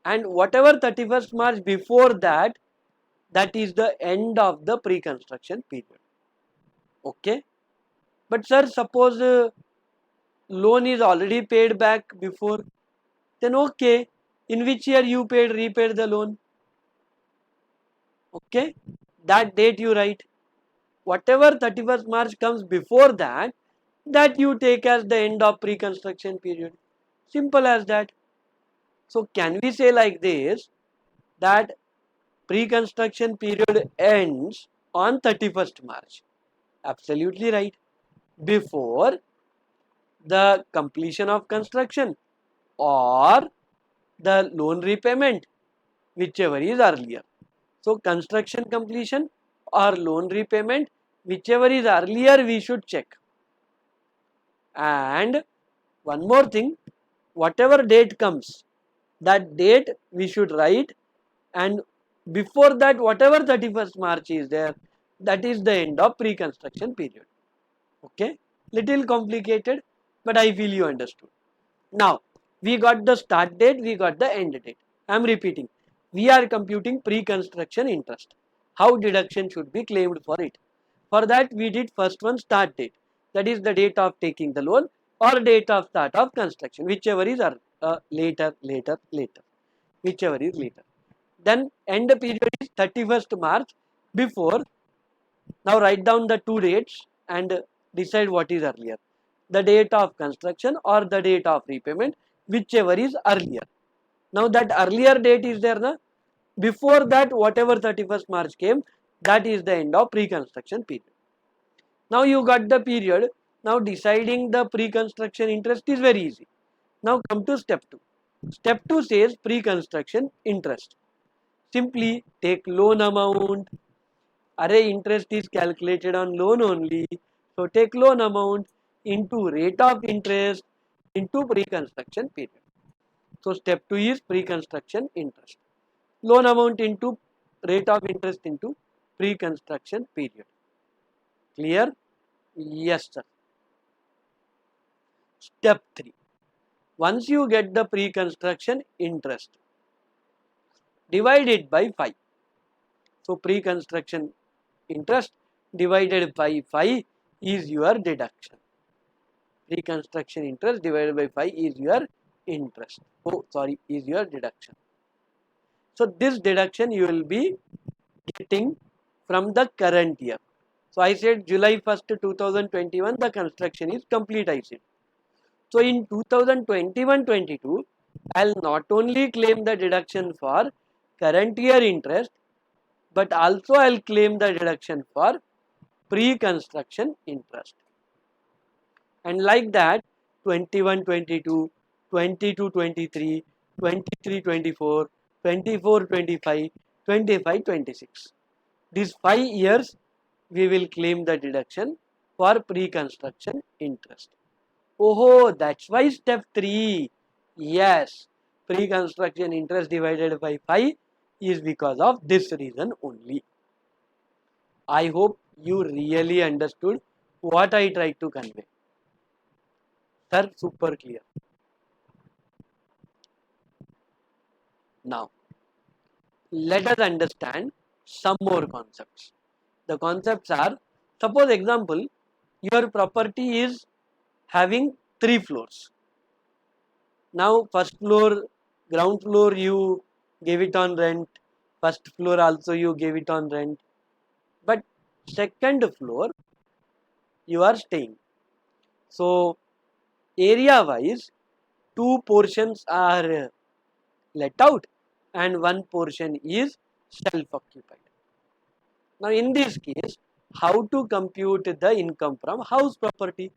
And whatever 31st March before that, that is the end of the pre-construction period. Okay. But sir, suppose loan is already paid back before, then okay. In which year you repaid the loan? Okay. That date you write. Whatever 31st March comes before that, that you take as the end of pre-construction period. Simple as that. So can we say like this, that pre-construction period ends on 31st March? Absolutely right. Before the completion of construction or the loan repayment, whichever is earlier. So construction completion or loan repayment, whichever is earlier, we should check. And one more thing, whatever date comes, that date we should write, and before that whatever 31st March is there, that is the end of pre-construction period. Okay, little complicated, but I feel you understood. Now we got the start date, we got the end date. I am repeating, we are computing pre-construction interest. How deduction should be claimed for it? For that we did first one, start date, that is the date of taking the loan or date of start of construction, whichever is later, whichever is later. Then end period is 31st March before. Now write down the two dates and decide what is earlier, the date of construction or the date of repayment, whichever is earlier. Now that earlier date is there, na? Before that whatever 31st March came, that is the end of pre-construction period. Now you got the period. Now deciding the pre-construction interest is very easy. Now come to step 2. Step 2 says pre-construction interest. Simply take loan amount. Array interest is calculated on loan only. So take loan amount into rate of interest into pre-construction period. So step 2 is pre-construction interest. Loan amount into rate of interest into pre-construction period. Clear? Yes, sir. Step 3. Once you get the pre-construction interest, divide it by 5. So pre-construction interest divided by 5 is your deduction. Pre-construction interest divided by 5 is your interest. Is your deduction. So this deduction you will be getting from the current year. So I said July 1st, 2021, the construction is complete, I said. So in 2021-22, I'll not only claim the deduction for current year interest, but also I'll claim the deduction for pre-construction interest. And like that, 21-22, 22-23, 23-24, 24-25, 25-26. These 5 years we will claim the deduction for pre-construction interest. Oh, that's why step 3. Yes, pre-construction interest divided by 5 is because of this reason only. I hope you really understood what I tried to convey. Sir, super clear. Now, let us understand some more concepts. The concepts are, suppose example, your property is having 3 floors. Now first floor, ground floor you gave it on rent, first floor also you gave it on rent, but second floor you are staying. So area wise 2 portions are let out and 1 portion is self-occupied. Now in this case, how to compute the income from house property?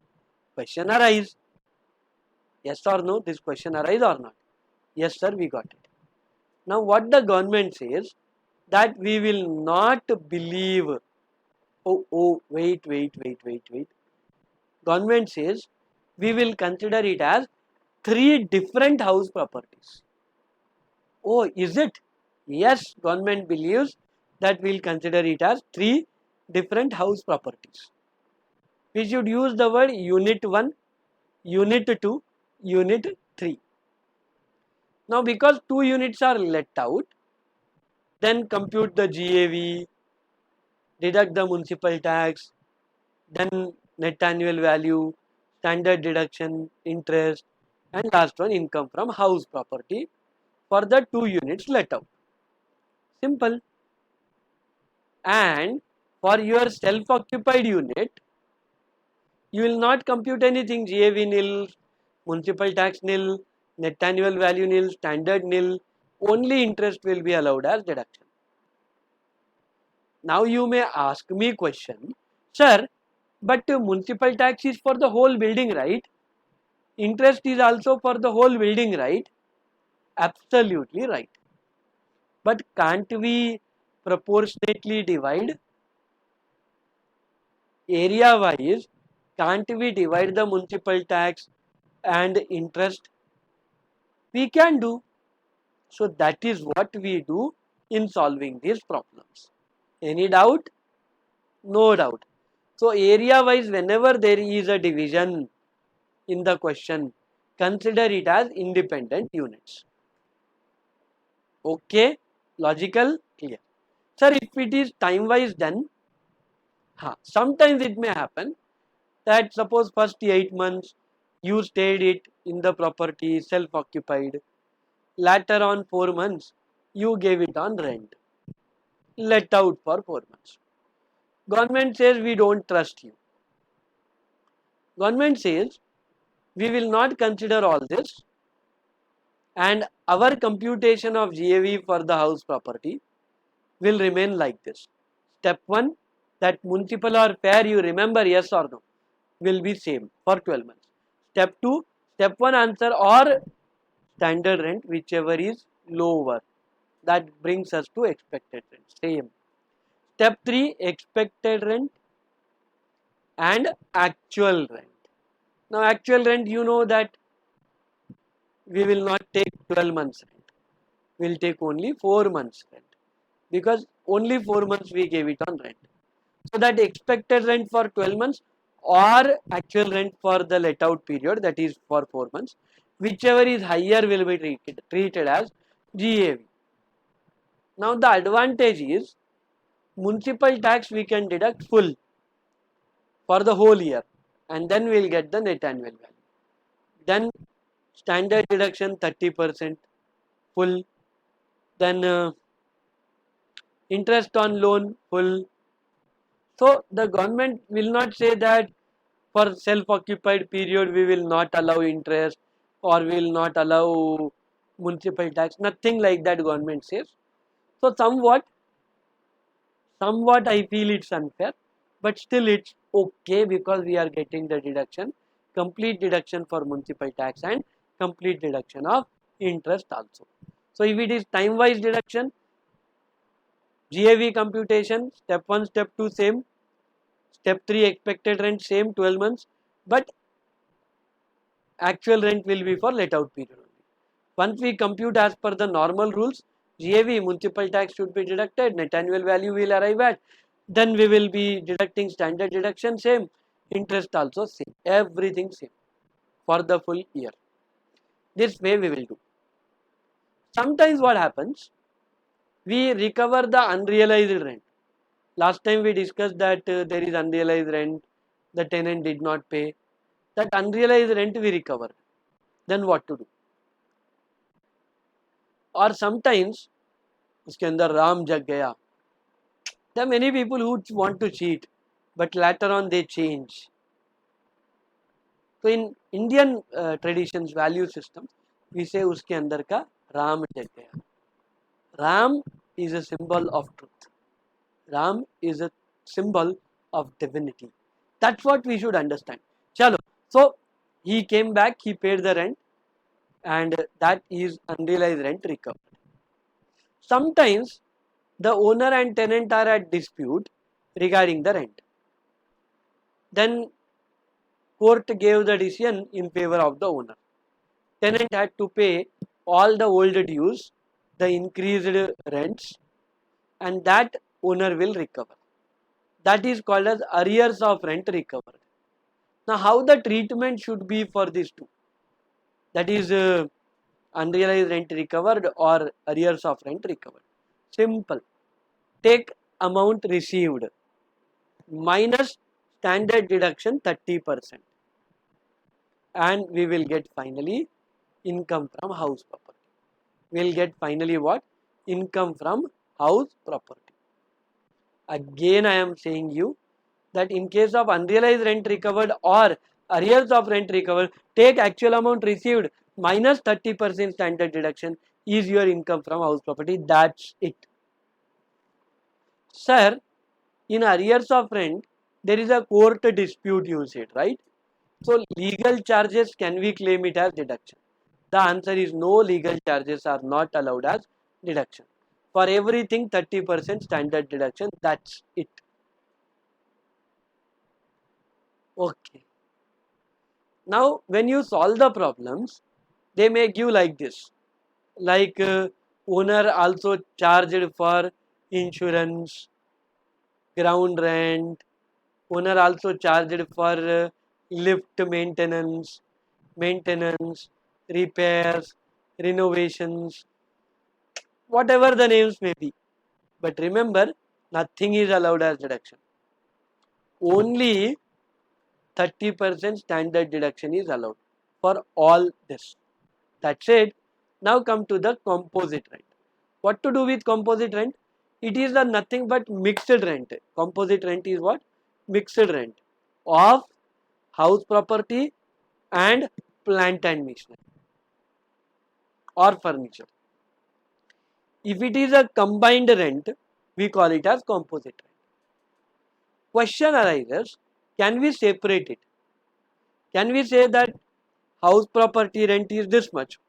Question arises. Yes or no? This question arise or not? Yes sir, we got it. Now what the government says, that we will not believe. Wait. Government says we will consider it as three different house properties. Oh, is it? Yes, government believes that we'll consider it as three different house properties. We should use the word unit 1, unit 2, unit 3. Now because two units are let out, then compute the GAV, deduct the municipal tax, then net annual value, standard deduction, interest, and last one income from house property for the two units let out. Simple. And for your self-occupied unit, you will not compute anything. GAV nil, municipal tax nil, net annual value nil, standard nil. Only interest will be allowed as deduction. Now you may ask me question, sir, but municipal tax is for the whole building, right? Interest is also for the whole building, right? Absolutely right. But can't we proportionately divide? Area wise, can't we divide the municipal tax and interest? We can do. So that is what we do in solving these problems. Any doubt? No doubt. So area wise, whenever there is a division in the question, consider it as independent units. Okay, logical, clear. Sir, if it is time wise done, sometimes it may happen that suppose first 8 months you stayed it in the property self occupied, later on 4 months you gave it on rent, let out for 4 months. Government says we don't trust you. Government says we will not consider all this, and our computation of GAV for the house property will remain like this. Step 1, that municipal or fair, you remember, yes or no, will be same for 12 months. Step 2, step 1 answer or standard rent, whichever is lower. That brings us to expected rent, same. Step 3, expected rent and actual rent. Now actual rent, you know that we will not take 12 months rent. We will take only 4 months rent, because only 4 months we gave it on rent. So that expected rent for 12 months or actual rent for the let out period, that is for 4 months, whichever is higher will be treated as GAV. Now the advantage is municipal tax we can deduct full for the whole year, and then we will get the net annual value. Then standard deduction 30% full, then interest on loan full. So the government will not say that for self-occupied period we will not allow interest or we will not allow municipal tax. Nothing like that government says. So somewhat I feel it's unfair, but still it's okay because we are getting the deduction, complete deduction for municipal tax and complete deduction of interest also. So if it is time-wise deduction, GAV computation, step 1, step 2 same, step 3 expected rent same 12 months, but actual rent will be for let out period only. Once we compute as per the normal rules, GAV municipal tax should be deducted, net annual value will arrive at, then we will be deducting standard deduction same, interest also same, everything same for the full year. This way we will do. Sometimes what happens, we recover the unrealized rent. Last time we discussed that there is unrealized rent, the tenant did not pay, that unrealized rent we recover. Then what to do? Or sometimes उसके अंदर राम जग गया. There are many people who want to cheat, but later on they change. So in Indian traditions, value systems, we say उसके अंदर का राम जग गया. Ram is a symbol of truth. Ram is a symbol of divinity. That's what we should understand. Chalo. So He came back, he paid the rent, and that is unrealized rent recovered. Sometimes the owner and tenant are at dispute regarding the rent. Then court gave the decision in favor of the owner. Tenant had to pay all the old dues, the increased rents, and that owner will recover. That is called as arrears of rent recovered. Now, how the treatment should be for these two? That is unrealized rent recovered or arrears of rent recovered. Simple. Take amount received minus standard deduction 30%, and we will get finally income from house property. We will get finally what? Income from house property. Again, I am saying you that in case of unrealized rent recovered or arrears of rent recovered, take actual amount received minus 30% standard deduction is your income from house property. That's it. Sir, in arrears of rent, there is a court dispute, you said, right? So, legal charges, can we claim it as deduction? The answer is no, legal charges are not allowed as deduction. For everything, 30% standard deduction, that's it. Okay. Now, when you solve the problems, they may give like this. Like owner also charged for insurance, ground rent, owner also charged for lift maintenance, repairs, renovations, whatever the names may be. But remember, nothing is allowed as deduction. Only 30% standard deduction is allowed for all this. That's it. Now come to the composite rent. What to do with composite rent? It is the nothing but mixed rent. Composite rent is what? Mixed rent of house property and plant and machinery or furniture. If it is a combined rent, we call it as composite rent. Question arises, can we separate it? Can we say that house property rent is this much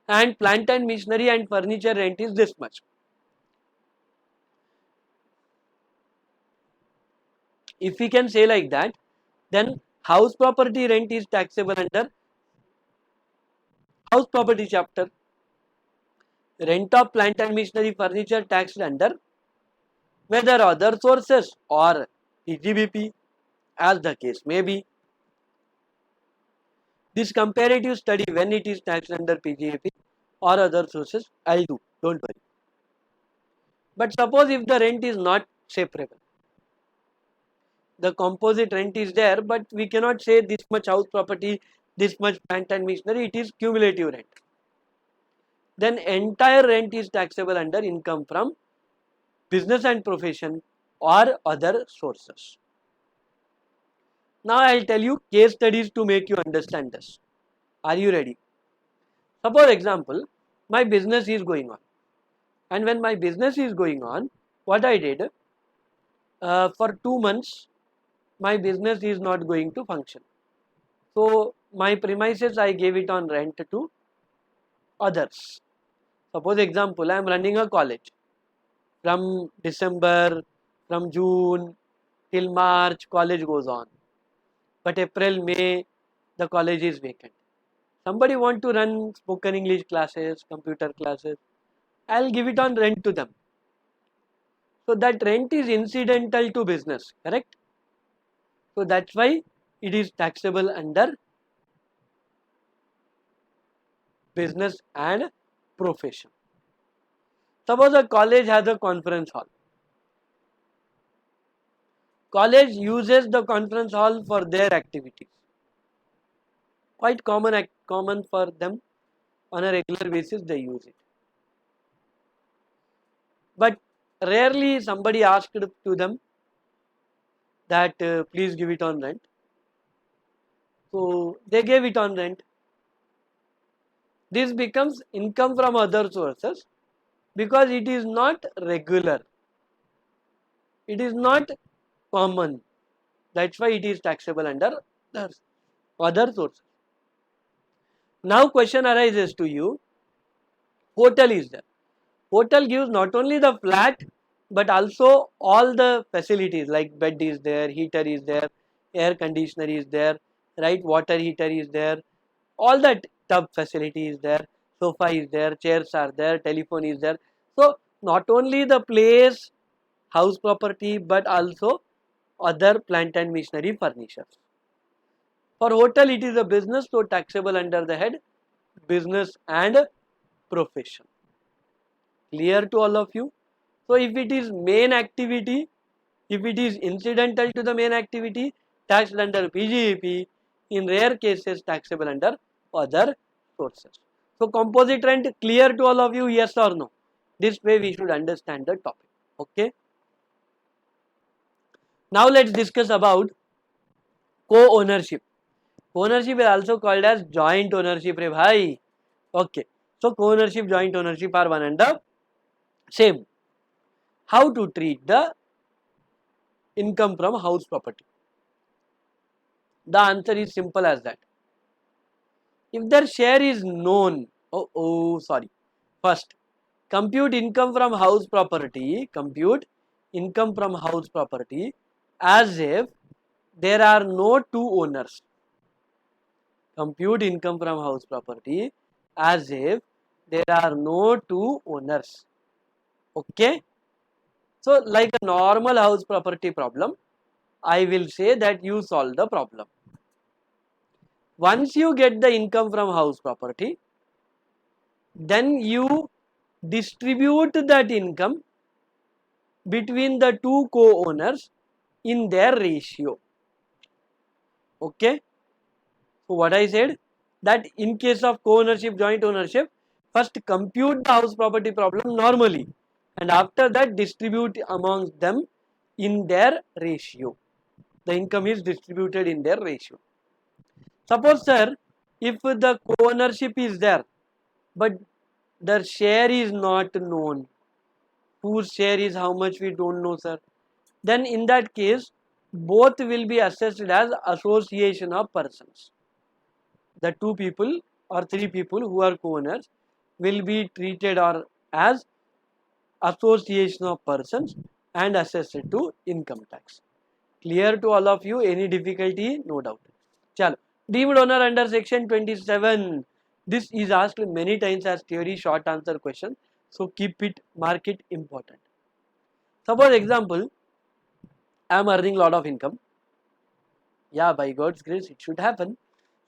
and plant and machinery and furniture rent is this much? If we can say like that, then house property rent is taxable under house property chapter. Rent of plant and machinery furniture taxed under whether other sources or PGBP, as the case may be. This comparative study, when it is taxed under PGBP or other sources, I'll do, don't worry. But suppose if the rent is not separable, the composite rent is there, but we cannot say this much house property, this much plant and machinery, it is cumulative rent. Then entire rent is taxable under income from business and profession or other sources. Now I will tell you case studies to make you understand this. Are you ready? Suppose example, my business is going on, and when my business is going on, what I did, for 2 months my business is not going to function. So my premises I gave it on rent to others. Suppose example, I am running a college. From December, from June till March, college goes on. But April, May, the college is vacant. Somebody want to run spoken English classes, computer classes, I'll give it on rent to them. So that rent is incidental to business, correct? So that's why it is taxable under business and profession. Suppose a college has a conference hall. College uses the conference hall for their activities. Quite common for them, on a regular basis they use it. But rarely somebody asked to them that please give it on rent. So they gave it on rent. This becomes income from other sources because it is not regular. It is not common. That's why it is taxable under other sources. Now question arises to you, hotel is there. Hotel gives not only the flat but also all the facilities like bed is there, heater is there, air conditioner is there, right, water heater is there, all that tub facility is there, sofa is there, chairs are there, telephone is there. So not only the place, house property, but also other plant and machinery furnitures. For hotel it is a business, so taxable under the head business and profession. Clear to all of you? So if it is main activity, if it is incidental to the main activity, taxed under PGEP, in rare cases taxable under other sources. So composite rent clear to all of you, yes or no? This way we should understand the topic. Okay. Now let's discuss about co-ownership. Co-ownership is also called as joint ownership, re bhai. Okay. So co-ownership, joint ownership are one and the same. How to treat the income from house property? The answer is simple as that. If their share is known, sorry. First, compute income from house property, as if there are no two owners. Compute income from house property as if there are no two owners. Okay. So like a normal house property problem, I will say that you solve the problem. Once you get the income from house property, then you distribute that income between the two co-owners in their ratio. Okay. So what I said, that in case of co-ownership, joint ownership, first compute the house property problem normally and after that distribute amongst them in their ratio. The income is distributed in their ratio. Suppose sir, if the co-ownership is there but the share is not known, whose share is how much we don't know sir, then in that case both will be assessed as association of persons. The two people or three people who are co-owners will be treated or as association of persons and assessed to income tax. Clear to all of you? Any difficulty? No doubt. Chalo. Deemed owner under section 27. This is asked many times as theory short answer question. So keep it, mark it important. Suppose example, I am earning lot of income. Yeah, by God's grace it should happen.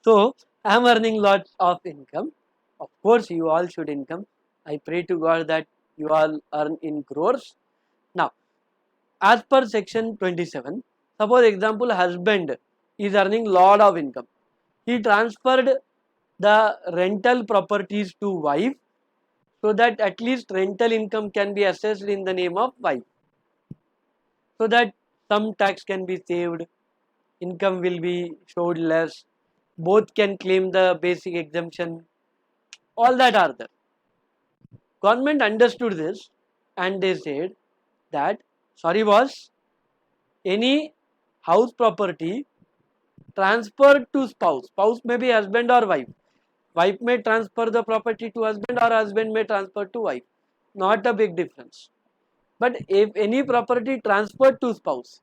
So I am earning lots of income. Of course you all should income. I pray to God that you all earn in crores. Now as per section 27, suppose example husband is earning lot of income. He transferred the rental properties to wife so that at least rental income can be assessed in the name of wife. So that some tax can be saved, income will be showed less, both can claim the basic exemption, all that are there. Government understood this and they said that, sorry boss, any house property transferred to spouse, spouse may be husband or wife, wife may transfer the property to husband or husband may transfer to wife, not a big difference. But if any property transferred to spouse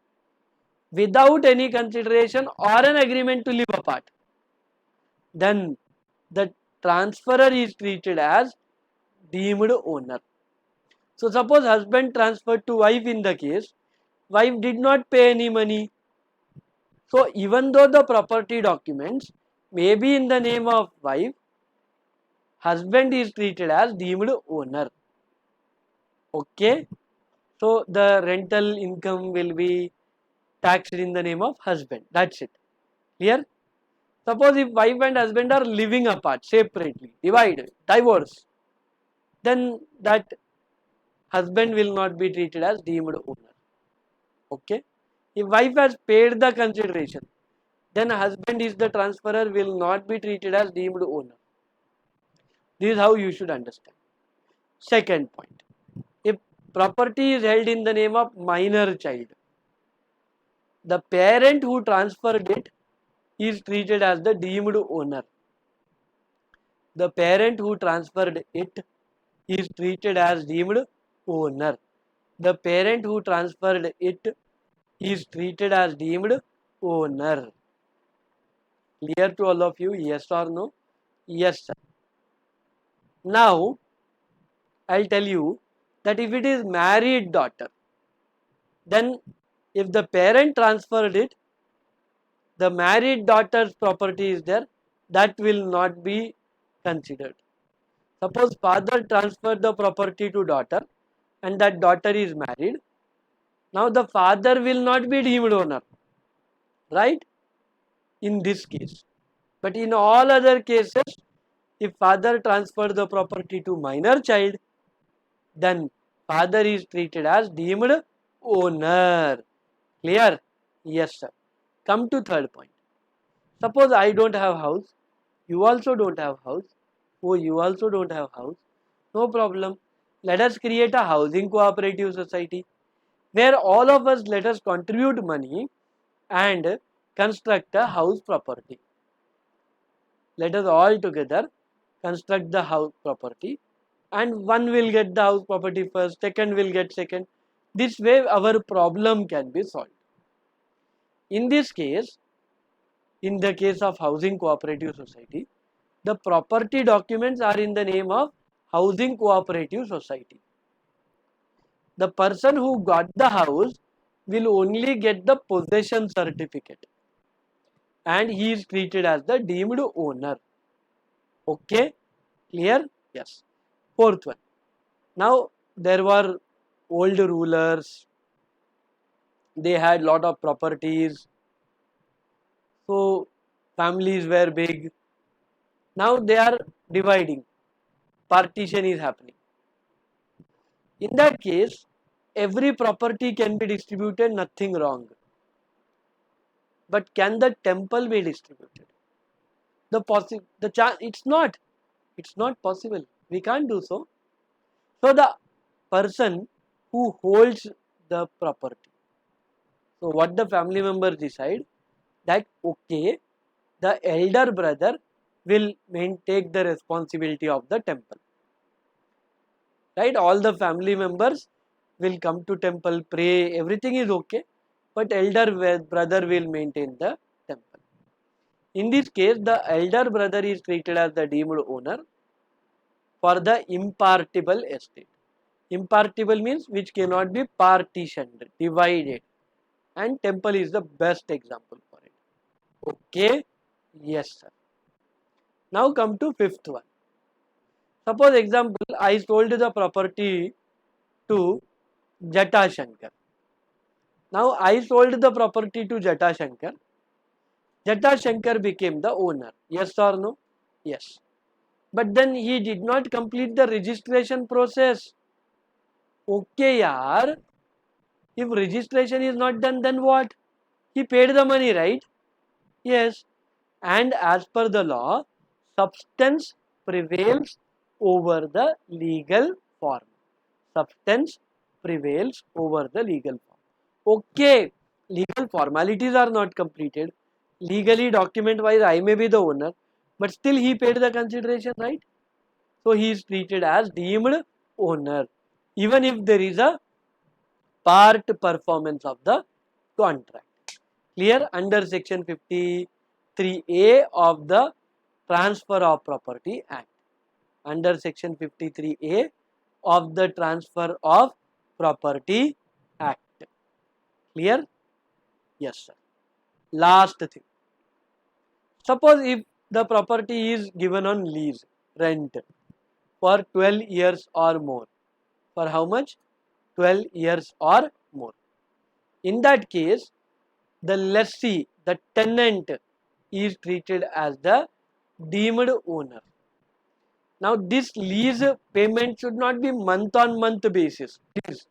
without any consideration or an agreement to live apart, then the transferor is treated as deemed owner. So suppose husband transferred to wife in the case, wife did not pay any money. So even though the property documents may be in the name of wife, husband is treated as deemed owner. Okay. So the rental income will be taxed in the name of husband. That's it. Clear? Suppose if wife and husband are living apart separately, divided, divorce, then that husband will not be treated as deemed owner. Okay. If wife has paid the consideration, then husband is the transferor, will not be treated as deemed owner. This is how you should understand. Second point. If property is held in the name of minor child, the parent who transferred it is treated as the deemed owner. The parent who transferred it is treated as deemed owner. The parent who transferred it is treated as deemed owner. Clear to all of you? Yes or no? Yes, sir. Now, I'll tell you that if it is married daughter, then if the parent transferred it, the married daughter's property is there, that will not be considered. Suppose father transferred the property to daughter and that daughter is married. Now the father will not be deemed owner, right? In this case. But in all other cases, if father transferred the property to minor child, then father is treated as deemed owner. Clear? Yes, sir. Come to third point. Suppose I don't have house, you also don't have house, oh, you also don't have house. No problem. Let us create a housing cooperative society where all of us let us contribute money and construct a house property. Let us all together construct the house property, and one will get the house property first, second will get second. This way our problem can be solved. In this case, in the case of housing cooperative society, the property documents are in the name of housing cooperative society. The person who got the house will only get the possession certificate and he is treated as the deemed owner. Okay, clear? Yes. Fourth one. Now there were old rulers, they had lot of properties, so families were big. Now they are dividing, partition is happening. In that case, every property can be distributed, nothing wrong. But can the temple be distributed? It's not possible. We can't do so. So the person who holds the property. So what the family members decide that okay, the elder brother will take the responsibility of the temple. Right? All the family members will come to temple, pray, everything is okay, but elder brother will maintain the temple. In this case, the elder brother is treated as the deemed owner for the impartible estate. Impartible means which cannot be partitioned, divided, and temple is the best example for it. Okay? Yes, sir. Now come to fifth one. Suppose example, I sold the property to Jata Shankar. Now I sold the property to Jata Shankar. Jata Shankar became the owner. Yes or no? Yes. But then he did not complete the registration process. Okay, yaar. If registration is not done, then what? He paid the money, right? Yes. And as per the law, substance prevails over the legal form. Substance prevails over the legal form. Okay, legal formalities are not completed. Legally, document wise, I may be the owner, but still he paid the consideration, right? So he is treated as deemed owner, even if there is a part performance of the contract. Clear? Under section 53A of the Transfer of Property Act. Under section 53A of the Transfer of Property Act. Clear? Yes, sir. Last thing. Suppose if the property is given on lease, rent, for 12 years or more. For how much? 12 years or more. In that case, the lessee, the tenant, is treated as the deemed owner. Now this lease payment should not be month on month basis. Please.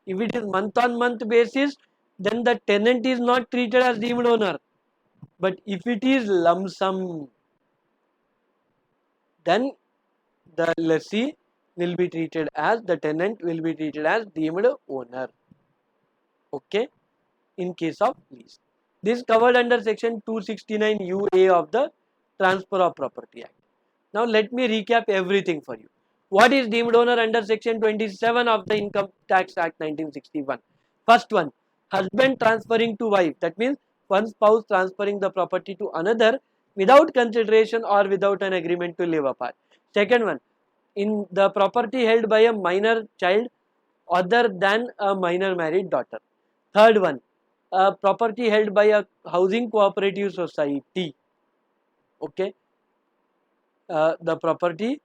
If it is month on month basis, then the tenant is not treated as deemed owner. But if it is lump sum, then the lessee will be treated as, the tenant will be treated as deemed owner. Okay, in case of lease. This covered under section 269 UA of the Transfer of Property Act. Now let me recap everything for you. What is deemed owner under section 27 of the Income Tax Act 1961? First one, husband transferring to wife. That means one spouse transferring the property to another without consideration or without an agreement to live apart. Second one, in the property held by a minor child other than a minor married daughter. Third one, property held by a housing cooperative society. Okay, the property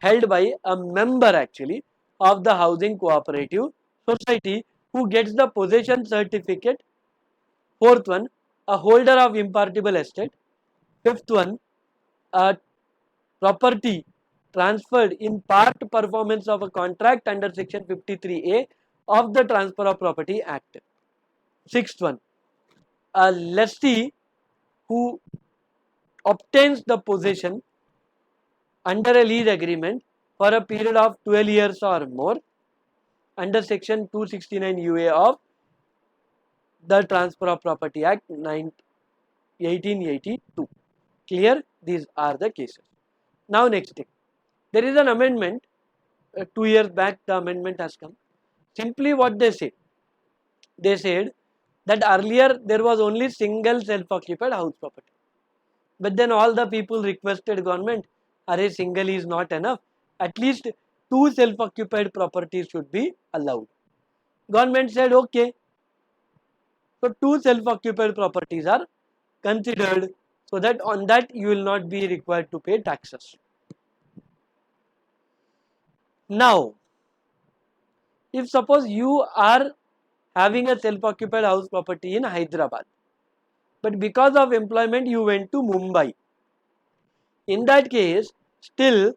held by a member actually of the housing cooperative society who gets the possession certificate. Fourth one, a holder of impartible estate. Fifth one, a property transferred in part performance of a contract under section 53A of the Transfer of Property Act. Sixth one, a lessee who obtains the possession under a lease agreement for a period of 12 years or more under section 269 UA of the Transfer of Property Act 1882. Clear? These are the cases. Now next thing. There is an amendment. 2 years back the amendment has come. Simply what they said. They said that earlier there was only single self-occupied house property. But then all the people requested government, array single is not enough. At least 2 self-occupied properties should be allowed. Government said okay. So 2 self-occupied properties are considered, so that on that you will not be required to pay taxes. Now, if suppose you are having a self-occupied house property in Hyderabad, but because of employment you went to Mumbai, in that case still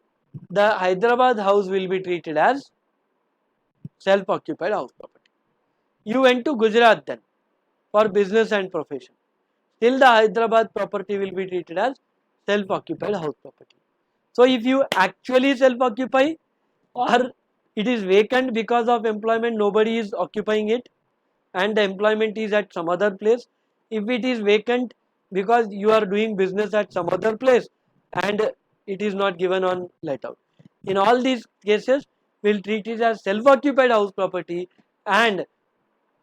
the Hyderabad house will be treated as self-occupied house property. You went to Gujarat then for business and profession, still the Hyderabad property will be treated as self-occupied house property. So if you actually self-occupy or it is vacant because of employment, nobody is occupying it and the employment is at some other place. If it is vacant because you are doing business at some other place and it is not given on let out. In all these cases, we will treat it as self-occupied house property and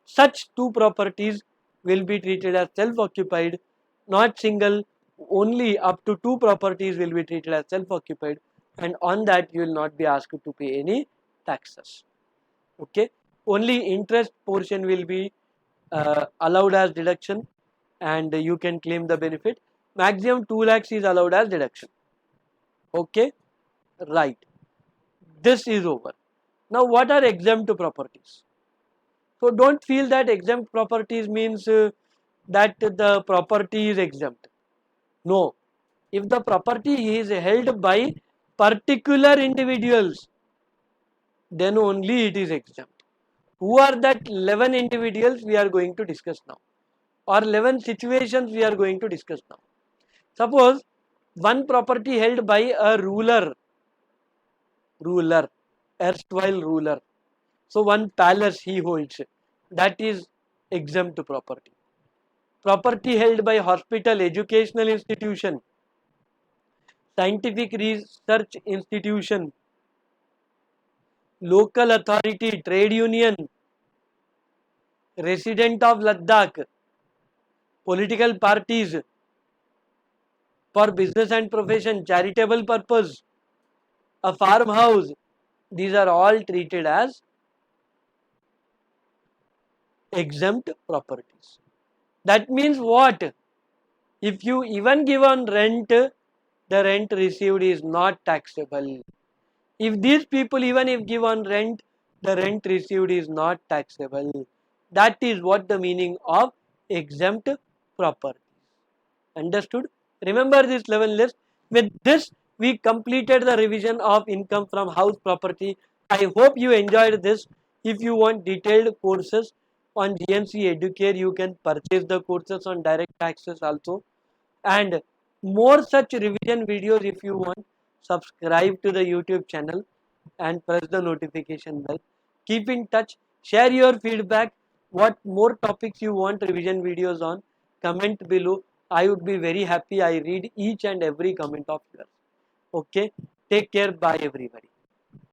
such 2 properties will be treated as self-occupied, not single, only up to 2 properties will be treated as self-occupied and on that you will not be asked to pay any taxes. Okay, only interest portion will be allowed as deduction and you can claim the benefit. Maximum 2 lakhs is allowed as deduction. Okay, right. This is over. Now what are exempt properties? So don't feel that exempt properties means that the property is exempt. No, if the property is held by particular individuals, then only it is exempt. Who are that 11 individuals we are going to discuss now, or 11 situations we are going to discuss now. Suppose one property held by a ruler, erstwhile ruler. So one palace he holds, that is exempt property. Property held by hospital, educational institution, scientific research institution, local authority, trade union, resident of Ladakh, political parties, for business and profession, charitable purpose, a farmhouse, these are all treated as exempt properties. That means what? If you even give on rent, the rent received is not taxable. If these people even if give on rent, the rent received is not taxable. That is what the meaning of exempt properties. Understood? Remember this 11 list. With this, we completed the revision of income from house property. I hope you enjoyed this. If you want detailed courses on GNC Educare, you can purchase the courses on direct taxes also. And more such revision videos if you want, subscribe to the YouTube channel and press the notification bell. Keep in touch, share your feedback. what more topics you want revision videos on, comment below. I would be very happy. I read each and every comment of yours. Okay, take care. Bye everybody.